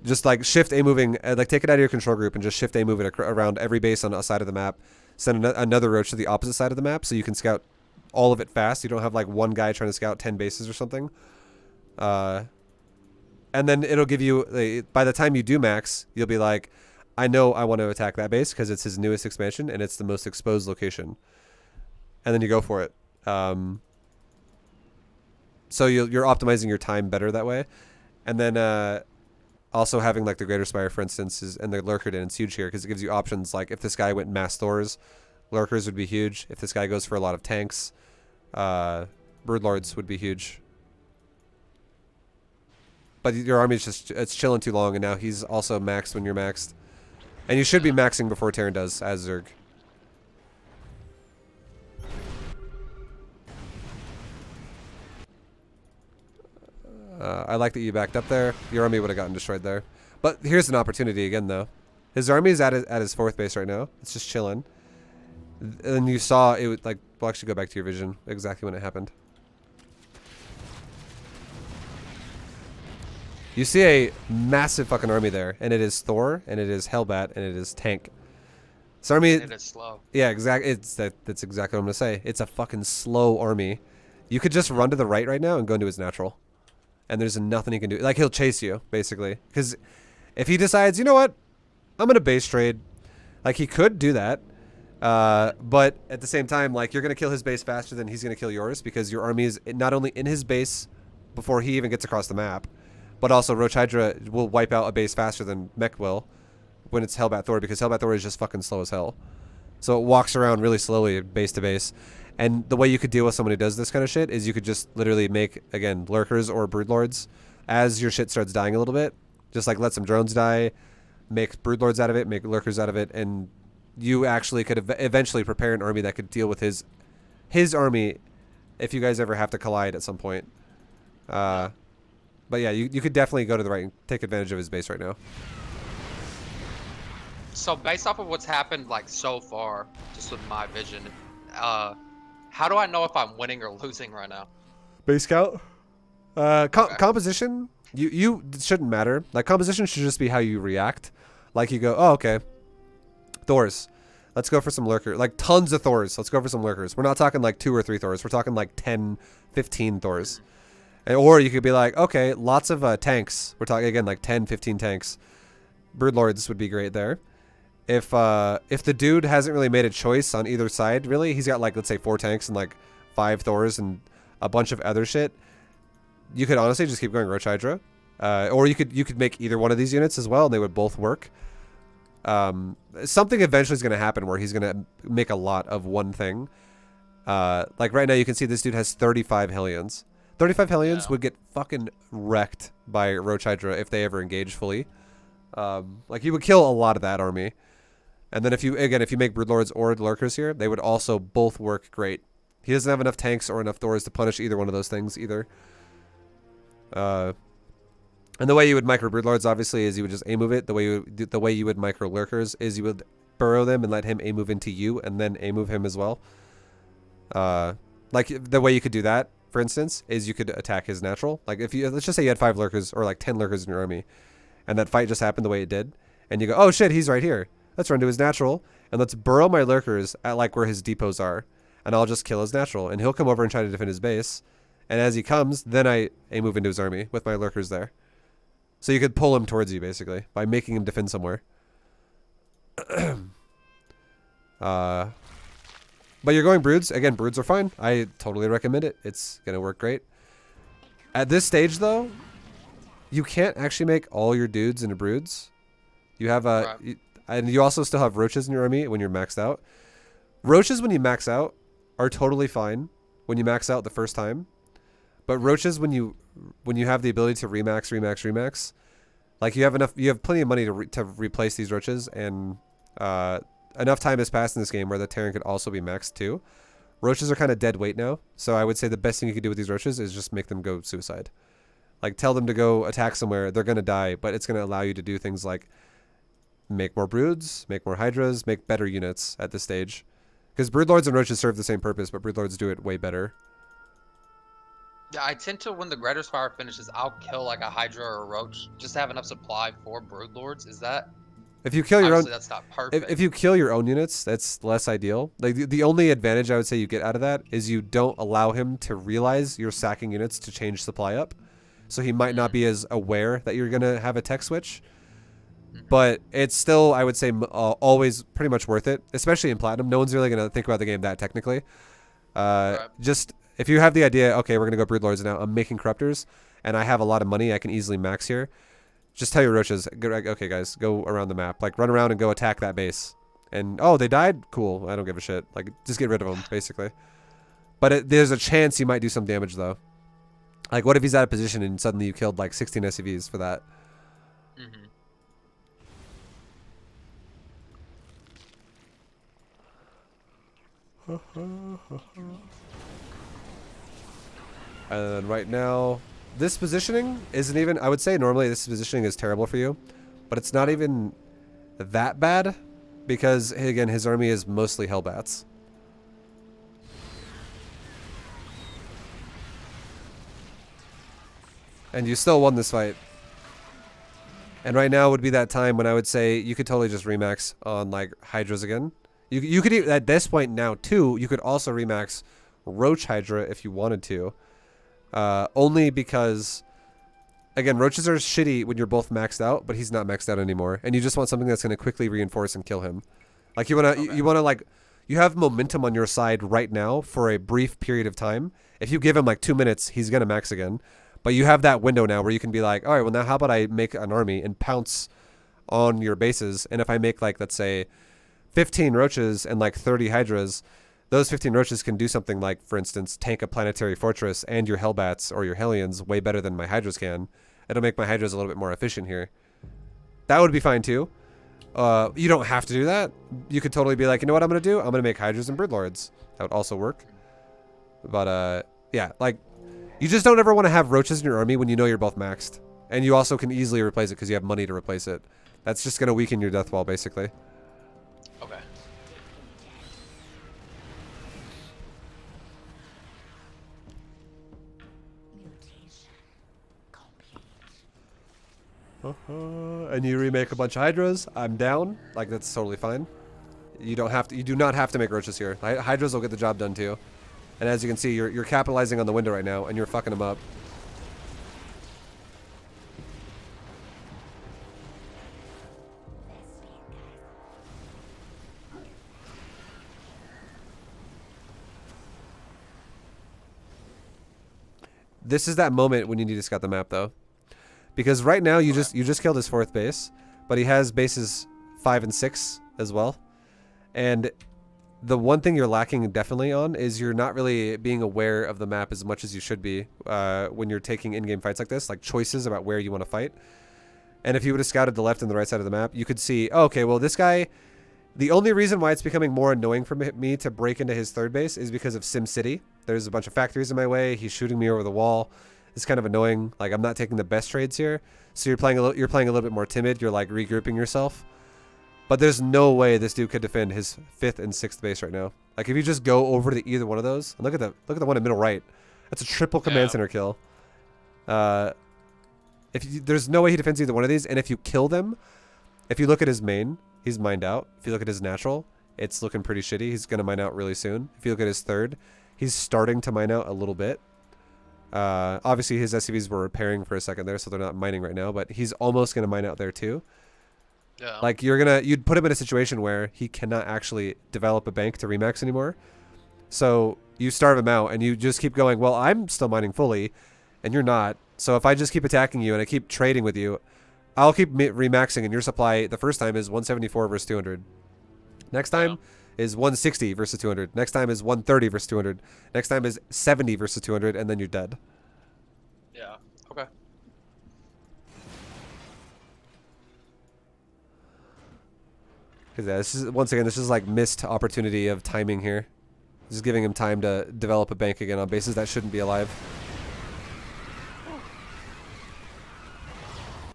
Just like shift A moving, like take it out of your control group and just shift A moving around every base on a side of the map. Send another roach to the opposite side of the map so you can scout all of it fast. You don't have like one guy trying to scout 10 bases or something. And then it'll give you, by the time you do max, you'll be like, I know I want to attack that base because it's his newest expansion and it's the most exposed location. And then you go for it. So you're optimizing your time better that way. And then also having like the Greater Spire, for instance, and the Lurker Den is huge here because it gives you options. Like if this guy went mass Thors, Lurkers would be huge. If this guy goes for a lot of tanks, Broodlords would be huge. But your army's just, it's chilling too long, and now he's also maxed when you're maxed. And you should be maxing before Terran does, as Zerg. I like that you backed up there. Your army would have gotten destroyed there. But here's an opportunity again, though. His army is at his fourth base right now. It's just chilling. And you saw it would, like, we'll actually go back to your vision exactly when it happened. You see a massive fucking army there, and it is Thor, and it is Hellbat, and it is Tank. This army, and it is slow. Yeah, exactly. That's exactly what I'm gonna say. It's a fucking slow army. You could just run to the right now and go into his natural, and there's nothing he can do. Like he'll chase you basically, because if he decides, you know what, I'm gonna base trade, like he could do that, but at the same time, like you're gonna kill his base faster than he's gonna kill yours because your army is not only in his base before he even gets across the map. But also, Roach Hydra will wipe out a base faster than Mech will when it's Hellbat Thor, because Hellbat Thor is just fucking slow as hell. So it walks around really slowly base to base. And the way you could deal with someone who does this kind of shit is you could just literally make, again, Lurkers or Broodlords as your shit starts dying a little bit. Just like let some drones die, make Broodlords out of it, make Lurkers out of it, and you actually could eventually prepare an army that could deal with his army if you guys ever have to collide at some point. But yeah, you could definitely go to the right and take advantage of his base right now. So based off of what's happened like so far, just with my vision, how do I know if I'm winning or losing right now? Base count? Okay. Composition, you shouldn't matter. Like composition should just be how you react. Like you go, oh okay, Thors. Let's go for some Lurker. Like tons of Thors. Let's go for some Lurkers. We're not talking like 2 or 3 Thors. We're talking like 10, 15 Thors. Or you could be like, okay, lots of tanks. We're talking again like 10, 15 tanks. Broodlords would be great there. If the dude hasn't really made a choice on either side, really, he's got like, let's say 4 tanks and like 5 Thors and a bunch of other shit. You could honestly just keep going Roach Hydra. Or you could make either one of these units as well, and they would both work. Something eventually is going to happen where he's going to make a lot of one thing. Like right now, you can see this dude has 35 Hellions. 35 Hellions would get fucking wrecked by Roach Hydra if they ever engage fully. Like he would kill a lot of that army. And then if you make Broodlords or Lurkers here, they would also both work great. He doesn't have enough tanks or enough Thors to punish either one of those things either. And the way you would micro Broodlords obviously is you would just A-move it. The way you would micro Lurkers is you would burrow them and let him A-move into you and then A-move him as well. Like the way you could do that for instance, is you could attack his natural. Like if you, let's just say you had 5 lurkers or like 10 lurkers in your army, and that fight just happened the way it did, and you go, oh shit, he's right here. Let's run to his natural, and let's burrow my lurkers at like where his depots are, and I'll just kill his natural, and he'll come over and try to defend his base. And as he comes, then I move into his army with my lurkers there. So you could pull him towards you, basically, by making him defend somewhere. But you're going broods. Again, broods are fine. I totally recommend it. It's going to work great. At this stage, though, you can't actually make all your dudes into broods. You have and you also still have roaches in your army when you're maxed out. Roaches, when you max out, are totally fine when you max out the first time. But roaches, when you have the ability to remax, like you have plenty of money to replace these roaches, and enough time has passed in this game where the Terran could also be maxed too. Roaches are kind of dead weight now, so I would say the best thing you could do with these roaches is just make them go suicide. Like tell them to go attack somewhere, they're gonna die, but it's gonna allow you to do things like make more broods, make more hydras, make better units at this stage. Because broodlords and roaches serve the same purpose, but broodlords do it way better. Yeah, I tend to, when the Greater Spire finishes, I'll kill like a Hydra or a Roach just to have enough supply for Broodlords. Is that? If you kill your own, that's not perfect. If you kill your own units, that's less ideal. Like the only advantage I would say you get out of that is you don't allow him to realize you're sacking units to change supply up. So he might not be as aware that you're gonna have a tech switch. But it's still, I would say, always pretty much worth it, especially in Platinum. No one's really gonna think about the game that technically. Just if you have the idea, okay, we're going to go Broodlords now, I'm making Corruptors, and I have a lot of money, I can easily max here. Just tell your Roaches, okay, guys, go around the map. Like, run around and go attack that base. And, oh, they died? Cool, I don't give a shit. Like, just get rid of them, basically. But there's a chance you might do some damage, though. Like, what if he's out of position and suddenly you killed, like, 16 SCVs for that? Mm-hmm. And right now, this positioning isn't even, I would say normally this positioning is terrible for you, but it's not even that bad because, again, his army is mostly Hellbats. And you still won this fight. And right now would be that time when I would say you could totally just remax on like Hydras again. You could, at this point now too, you could also remax Roach Hydra if you wanted to. Only because, again, Roaches are shitty when you're both maxed out, but he's not maxed out anymore. And you just want something that's going to quickly reinforce and kill him. Like you want to, you want to like, you have momentum on your side right now for a brief period of time. If you give him like 2 minutes, he's going to max again. But you have that window now where you can be like, all right, well now how about I make an army and pounce on your bases. And if I make like, let's say 15 Roaches and like 30 Hydras, those 15 Roaches can do something like, for instance, tank a planetary fortress and your Hellbats or your Hellions way better than my Hydras can. It'll make my Hydras a little bit more efficient here. That would be fine too. You don't have to do that. You could totally be like, you know what I'm going to do? I'm going to make Hydras and Broodlords. That would also work. But yeah, like, you just don't ever want to have Roaches in your army when you know you're both maxed. And you also can easily replace it because you have money to replace it. That's just going to weaken your death wall, basically. Okay. And you remake a bunch of Hydras. I'm down. Like, that's totally fine. You don't have to. You do not have to make Roaches here. Hydras will get the job done too. And as you can see, you're capitalizing on the window right now, and you're fucking them up. This is that moment when you need to scout the map, though, because right now you just killed his 4th base, but he has bases 5 and 6 as well, and the one thing you're lacking definitely on is you're not really being aware of the map as much as you should be when you're taking in-game fights like this, like choices about where you want to fight. And if you would have scouted the left and the right side of the map, you could see, oh, okay, well, this guy, the only reason why it's becoming more annoying for me to break into his 3rd base is because of SimCity. There's a bunch of factories in my way. He's shooting me over the wall. It's kind of annoying. Like, I'm not taking the best trades here. So you're playing a little bit more timid. You're like regrouping yourself. But there's no way this dude could defend his 5th and 6th base right now. Like, if you just go over to either one of those, and look at the one in middle right. That's a triple command center kill. There's no way he defends either one of these, and if you kill them, if you look at his main, he's mined out. If you look at his natural, it's looking pretty shitty. He's gonna mine out really soon. If you look at his third, he's starting to mine out a little bit. Obviously his SCVs were repairing for a second there, so they're not mining right now, but he's almost gonna mine out there too. Yeah. Like you'd put him in a situation where he cannot actually develop a bank to remax anymore. So you starve him out and you just keep going, well, I'm still mining fully and you're not. So if I just keep attacking you and I keep trading with you, I'll keep remaxing, and your supply the first time is 174 versus 200. Next time is 160 versus 200. Next time is 130 versus 200. Next time is 70 versus 200, and then you're dead. Yeah. Okay. Because this is, once again, this is like missed opportunity of timing here. Just giving him time to develop a bank again on bases that shouldn't be alive.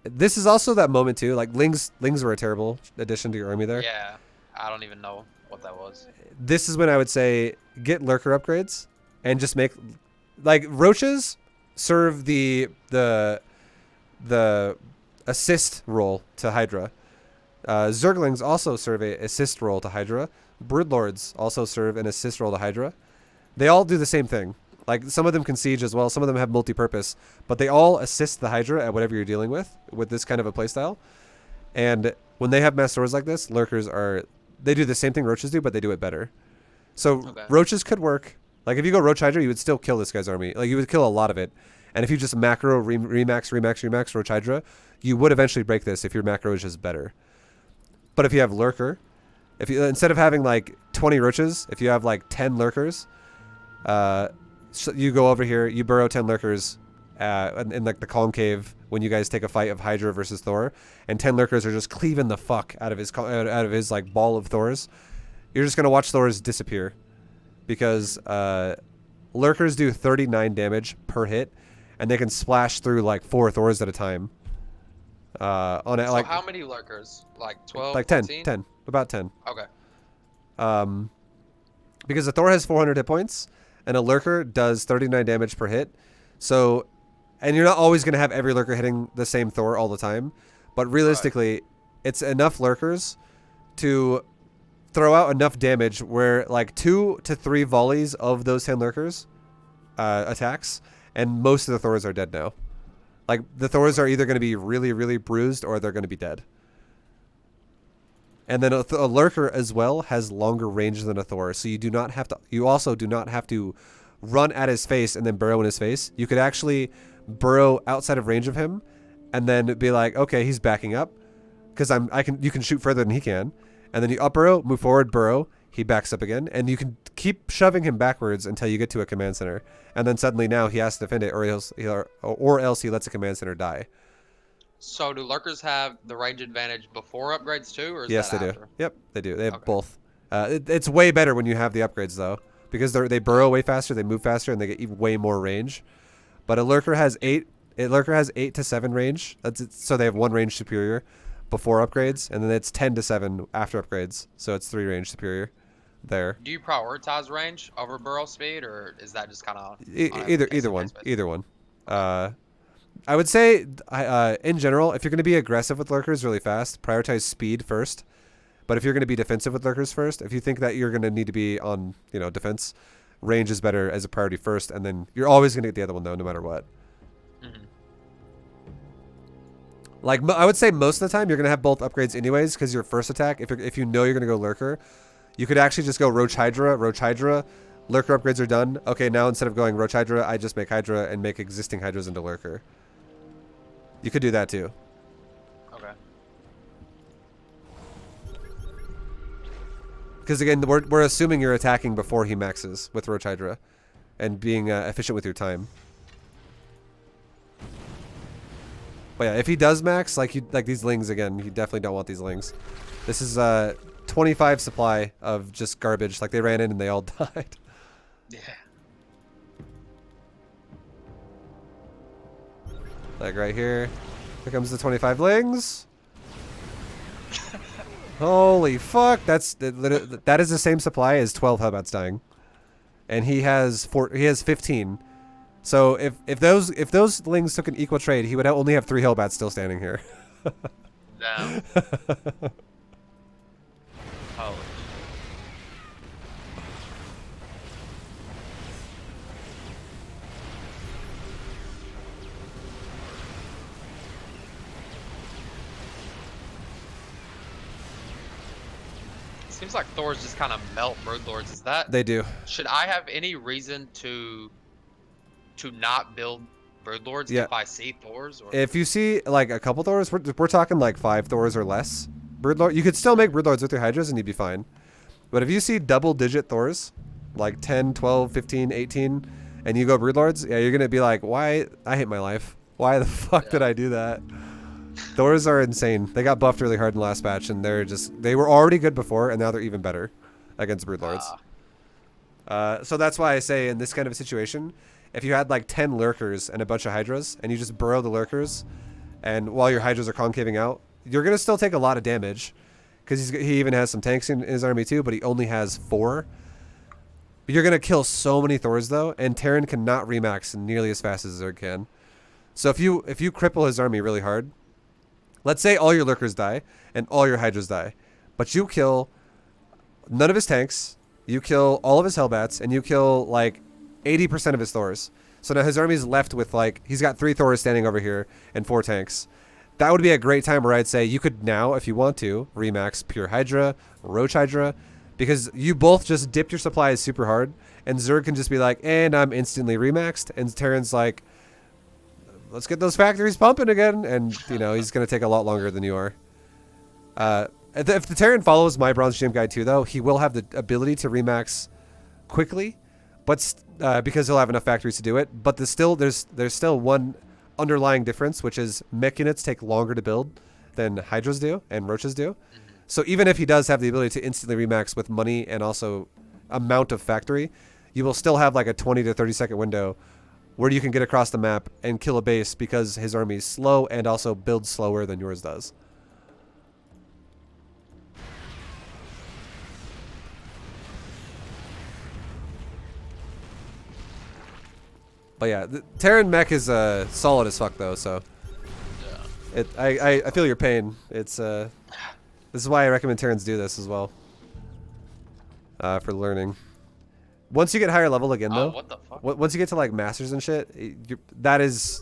This is also that moment too. Like Lings were a terrible addition to your army there. Yeah, I don't even know what that was. This is when I would say get lurker upgrades and just make, like, roaches serve the assist role to Hydra. Zerglings also serve a assist role to Hydra. Broodlords also serve an assist role to Hydra. They all do the same thing. Like, some of them can siege as well. Some of them have multi-purpose. But they all assist the Hydra at whatever you're dealing with this kind of a playstyle. And when they have mass swords like this, lurkers are... They do the same thing roaches do, but they do it better. So roaches could work. Like, if you go Roach Hydra, you would still kill this guy's army. Like, you would kill a lot of it. And if you just macro, remax Roach Hydra, you would eventually break this if your macro is just better. But if you have lurker... If you, instead of having, like, 20 roaches, if you have, like, 10 lurkers... So you go over here, you burrow 10 lurkers in like the concave when you guys take a fight of Hydra versus Thor, and 10 lurkers are just cleaving the fuck out of his like ball of Thors. You're just gonna watch Thors disappear, because lurkers do 39 damage per hit, and they can splash through like 4 Thors at a time. On it, so like how many lurkers? Like 12? Like 10, about 10. Okay. Because a Thor has 400 hit points. And a lurker does 39 damage per hit. So, and you're not always going to have every lurker hitting the same Thor all the time. But realistically, it's enough lurkers to throw out enough damage where like 2 to 3 volleys of those 10 lurkers attacks. And most of the Thors are dead now. Like, the Thors are either going to be really, really bruised or they're going to be dead. And then a lurker as well has longer range than a Thor, so you do not have to. You also do not have to run at his face and then burrow in his face. You could actually burrow outside of range of him, and then be like, okay, he's backing up, because you can shoot further than he can, and then you up burrow, move forward, burrow, he backs up again, and you can keep shoving him backwards until you get to a command center, and then suddenly now he has to defend it, or else he lets a command center die. So do lurkers have the range advantage before upgrades too, or is yes, that they after? do. Yep, they do. They have both. It's way better when you have the upgrades though, because they burrow way faster, they move faster, and they get even way more range. But a lurker has 8. A lurker has 8 to 7 range. So they have 1 range superior before upgrades, and then it's 10 to 7 after upgrades. So it's 3 range superior there. Do you prioritize range over burrow speed, or is that just kind of either one? I would say, in general, if you're going to be aggressive with lurkers really fast, prioritize speed first. But if you're going to be defensive with lurkers first, if you think that you're going to need to be on, defense, range is better as a priority first, and then you're always going to get the other one though, no matter what. Mm-hmm. Like, I would say most of the time you're going to have both upgrades anyways, because your first attack, if you know you're going to go lurker, you could actually just go Roach Hydra, lurker upgrades are done. Okay, now instead of going Roach Hydra, I just make Hydra and make existing Hydras into lurker. You could do that too. Okay. Because again, we're assuming you're attacking before he maxes with Roach Hydra, and being efficient with your time. But yeah, if he does max, like these lings again, you definitely don't want these lings. This is 25 supply of just garbage. Like, they ran in and they all died. Yeah. Like right here. Here comes the 25 lings. Holy fuck! That is the same supply as 12 Hubbots dying, and he has 15. So if those lings took an equal trade, he would only have 3 Hellbats still standing here. Damn. Oh. Seems like Thors just kind of melt Broodlords. Is that? They do. Should I have any reason to not build Broodlords if I see Thors? Or? If you see like a couple Thors, we're talking like 5 Thors or less. Broodlord, you could still make Broodlords with your Hydras and you'd be fine. But if you see double-digit Thors, like 10, 12, 15, 18, and you go Broodlords, yeah, you're gonna be like, why? I hate my life. Why the fuck did I do that? Thors are insane. They got buffed really hard in the last patch, and they were already good before, and now they're even better against Broodlords. So that's why I say in this kind of a situation, if you had like 10 Lurkers and a bunch of Hydras, and you just burrow the Lurkers, and while your Hydras are concaving out, you're going to still take a lot of damage, because he even has some tanks in his army too, but he only has 4. But you're going to kill so many Thors though, and Terran cannot remax nearly as fast as Zerg can. So if you cripple his army really hard, let's say all your Lurkers die, and all your Hydras die, but you kill none of his tanks, you kill all of his Hellbats, and you kill like 80% of his Thors. So now his army's left with like, he's got 3 Thors standing over here and 4 tanks. That would be a great time where I'd say you could now, if you want to, remax Pure Hydra, Roach Hydra, because you both just dipped your supplies super hard, and Zerg can just be like, and I'm instantly remaxed, and Terran's like, let's get those factories pumping again, and you know, he's going to take a lot longer than you are. If the Terran follows my Bronze GM guide too, though, he will have the ability to remax quickly, but because he'll have enough factories to do it. But there's still one underlying difference, which is mech units take longer to build than Hydras do and Roaches do. So even if he does have the ability to instantly remax with money and also amount of factory, you will still have like a 20 to 30 second window where you can get across the map and kill a base because his army is slow and also builds slower than yours does. But yeah, the Terran mech is solid as fuck though, so I feel your pain. It's this is why I recommend Terrans do this as well for learning. Once you get higher level again though, what the fuck? Once you get to like masters and shit, that is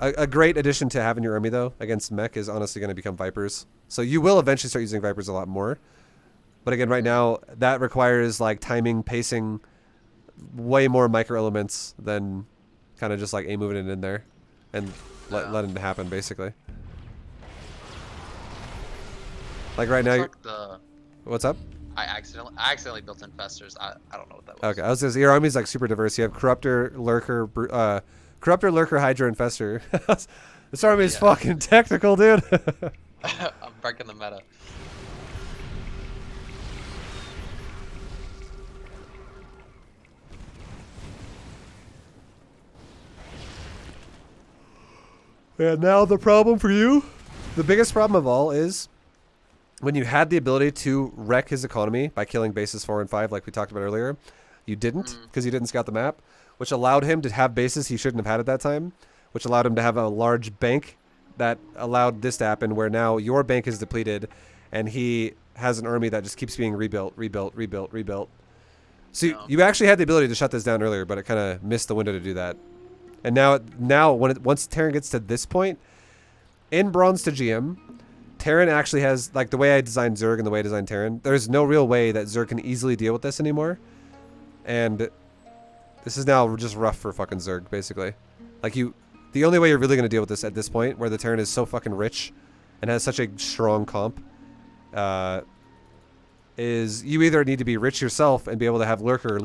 a great addition to having your army though against mech is honestly going to become Vipers. So you will eventually start using Vipers a lot more. But again, right now that requires like timing, pacing, way more micro elements than kind of just like moving it in there and letting it happen basically. Like right now, what's up? I accidentally built infestors. I don't know what that was. Okay, I was gonna say your army's like super diverse. You have Corruptor, Lurker, Lurker, Hydra, Infestor. This army is fucking technical, dude. I'm breaking the meta. And now the problem for you, the biggest problem of all is when you had the ability to wreck his economy by killing bases 4 and 5 like we talked about earlier, you didn't because you didn't scout the map, which allowed him to have bases he shouldn't have had at that time, which allowed him to have a large bank that allowed this to happen where now your bank is depleted and he has an army that just keeps being rebuilt. So you actually had the ability to shut this down earlier, but it kind of missed the window to do that. And now once Terran gets to this point, in Bronze to GM, Terran actually has, like the way I designed Zerg and the way I designed Terran, there's no real way that Zerg can easily deal with this anymore. And this is now just rough for fucking Zerg, basically. Like the only way you're really going to deal with this at this point, where the Terran is so fucking rich and has such a strong comp, is you either need to be rich yourself and be able to have Lurker,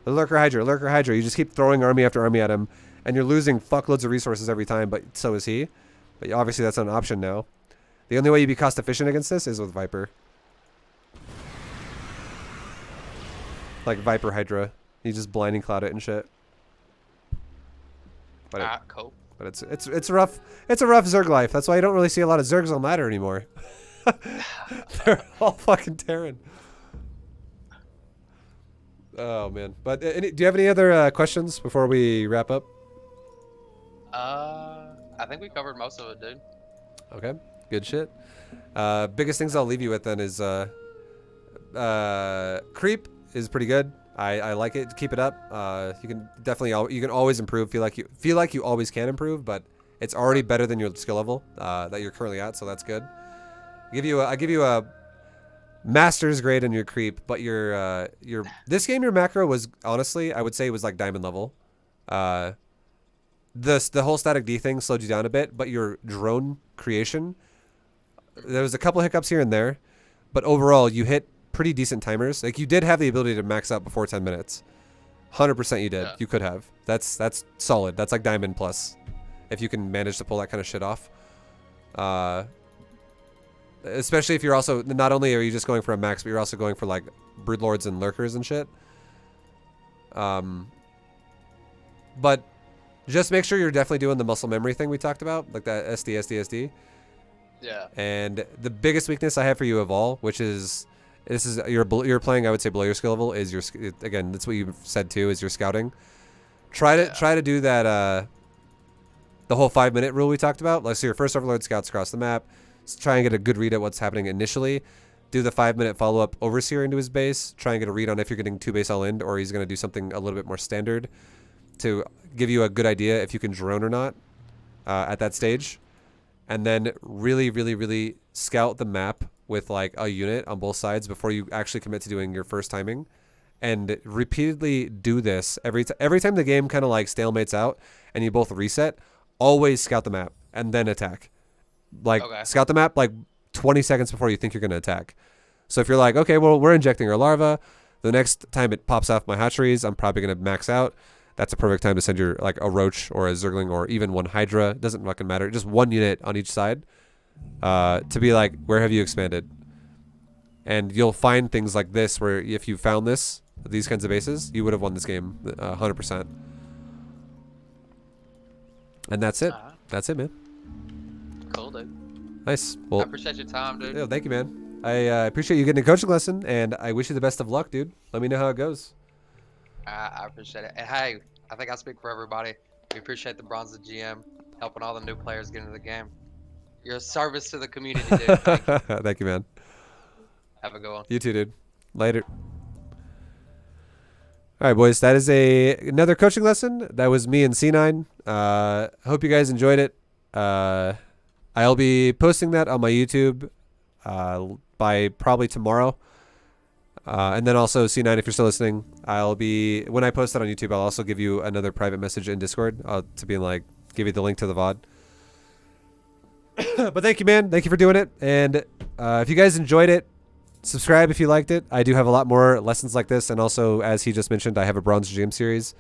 Hydra. You just keep throwing army after army at him, and you're losing fuckloads of resources every time, but so is he. But obviously that's not an option now. The only way you be cost efficient against this is with Viper. Like Viper Hydra. You just blinding cloud it and shit. But cool. But it's rough. It's a rough Zerg life. That's why you don't really see a lot of Zergs on ladder anymore. They're all fucking Terran. Oh man. But do you have any other questions before we wrap up? I think we covered most of it, dude. Okay. Good shit. Biggest things I'll leave you with then is creep is pretty good. I like it. Keep it up. You can definitely you can always improve. Feel like you always can improve, but it's already better than your skill level that you're currently at, so that's good. I give you a master's grade in your creep, but your this game your macro was honestly I would say was like diamond level. The whole static D thing slowed you down a bit, but your drone creation, there was a couple hiccups here and there, but overall you hit pretty decent timers. Like you did have the ability to max out before 10 minutes. 100% you did. Yeah. You could have. That's solid. That's like diamond plus if you can manage to pull that kind of shit off. Especially if you're also, not only are you just going for a max, but you're also going for like broodlords and lurkers and shit. But just make sure you're definitely doing the muscle memory thing we talked about, like that SD. Yeah. And the biggest weakness I have for you of all, which is you're playing, I would say below your skill level, is your, again, that's what you said too, is your scouting. Try to do that the whole 5-minute rule we talked about. Let's see, your first overlord scouts across the map. Try and get a good read at what's happening initially. Do the 5-minute follow-up overseer into his base. Try and get a read on if you're getting 2 base all in, or he's going to do something a little bit more standard to give you a good idea if you can drone or not at that stage. And then really scout the map with like a unit on both sides before you actually commit to doing your first timing. And repeatedly do this every time the game kind of like stalemates out and you both reset. Always scout the map and then attack. Like scout the map like 20 seconds before you think you're going to attack. So if you're like, okay, well, we're injecting our larva. The next time it pops off my hatcheries, I'm probably going to max out. That's a perfect time to send your like a roach or a zergling or even one hydra. It doesn't fucking matter. Just one unit on each side to be like, where have you expanded? And you'll find things like this where if you found these kinds of bases, you would have won this game 100%. And that's it. That's it, man. Cool, dude. Nice. Well, I appreciate your time, dude. Yeah, thank you, man. I appreciate you getting a coaching lesson, and I wish you the best of luck, dude. Let me know how it goes. I appreciate it. And hey, I think I speak for everybody. We appreciate the Bronze GM helping all the new players get into the game. You're a service to the community, dude. Thank you, man. Have a good one. You too, dude. Later. All right, boys. That is another coaching lesson. That was me and C9. Hope you guys enjoyed it. I'll be posting that on my YouTube by probably tomorrow. And then also C9, if you're still listening, when I post that on YouTube, I'll also give you another private message in Discord to be like, give you the link to the VOD. But thank you, man. Thank you for doing it. And if you guys enjoyed it, subscribe if you liked it. I do have a lot more lessons like this, and also, as he just mentioned, I have a Bronze GM series.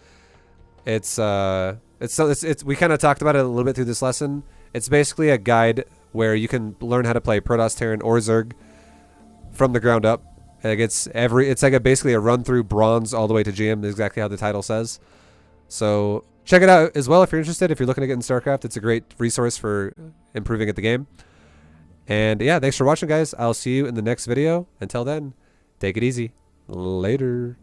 It's we kind of talked about it a little bit through this lesson. It's basically a guide where you can learn how to play Protoss, Terran, or Zerg from the ground up. Like it's like basically a run through Bronze all the way to GM, exactly how the title says. So check it out as well if you're interested. If you're looking to get in StarCraft, it's a great resource for improving at the game. And yeah, thanks for watching, guys. I'll see you in the next video. Until then, take it easy. Later.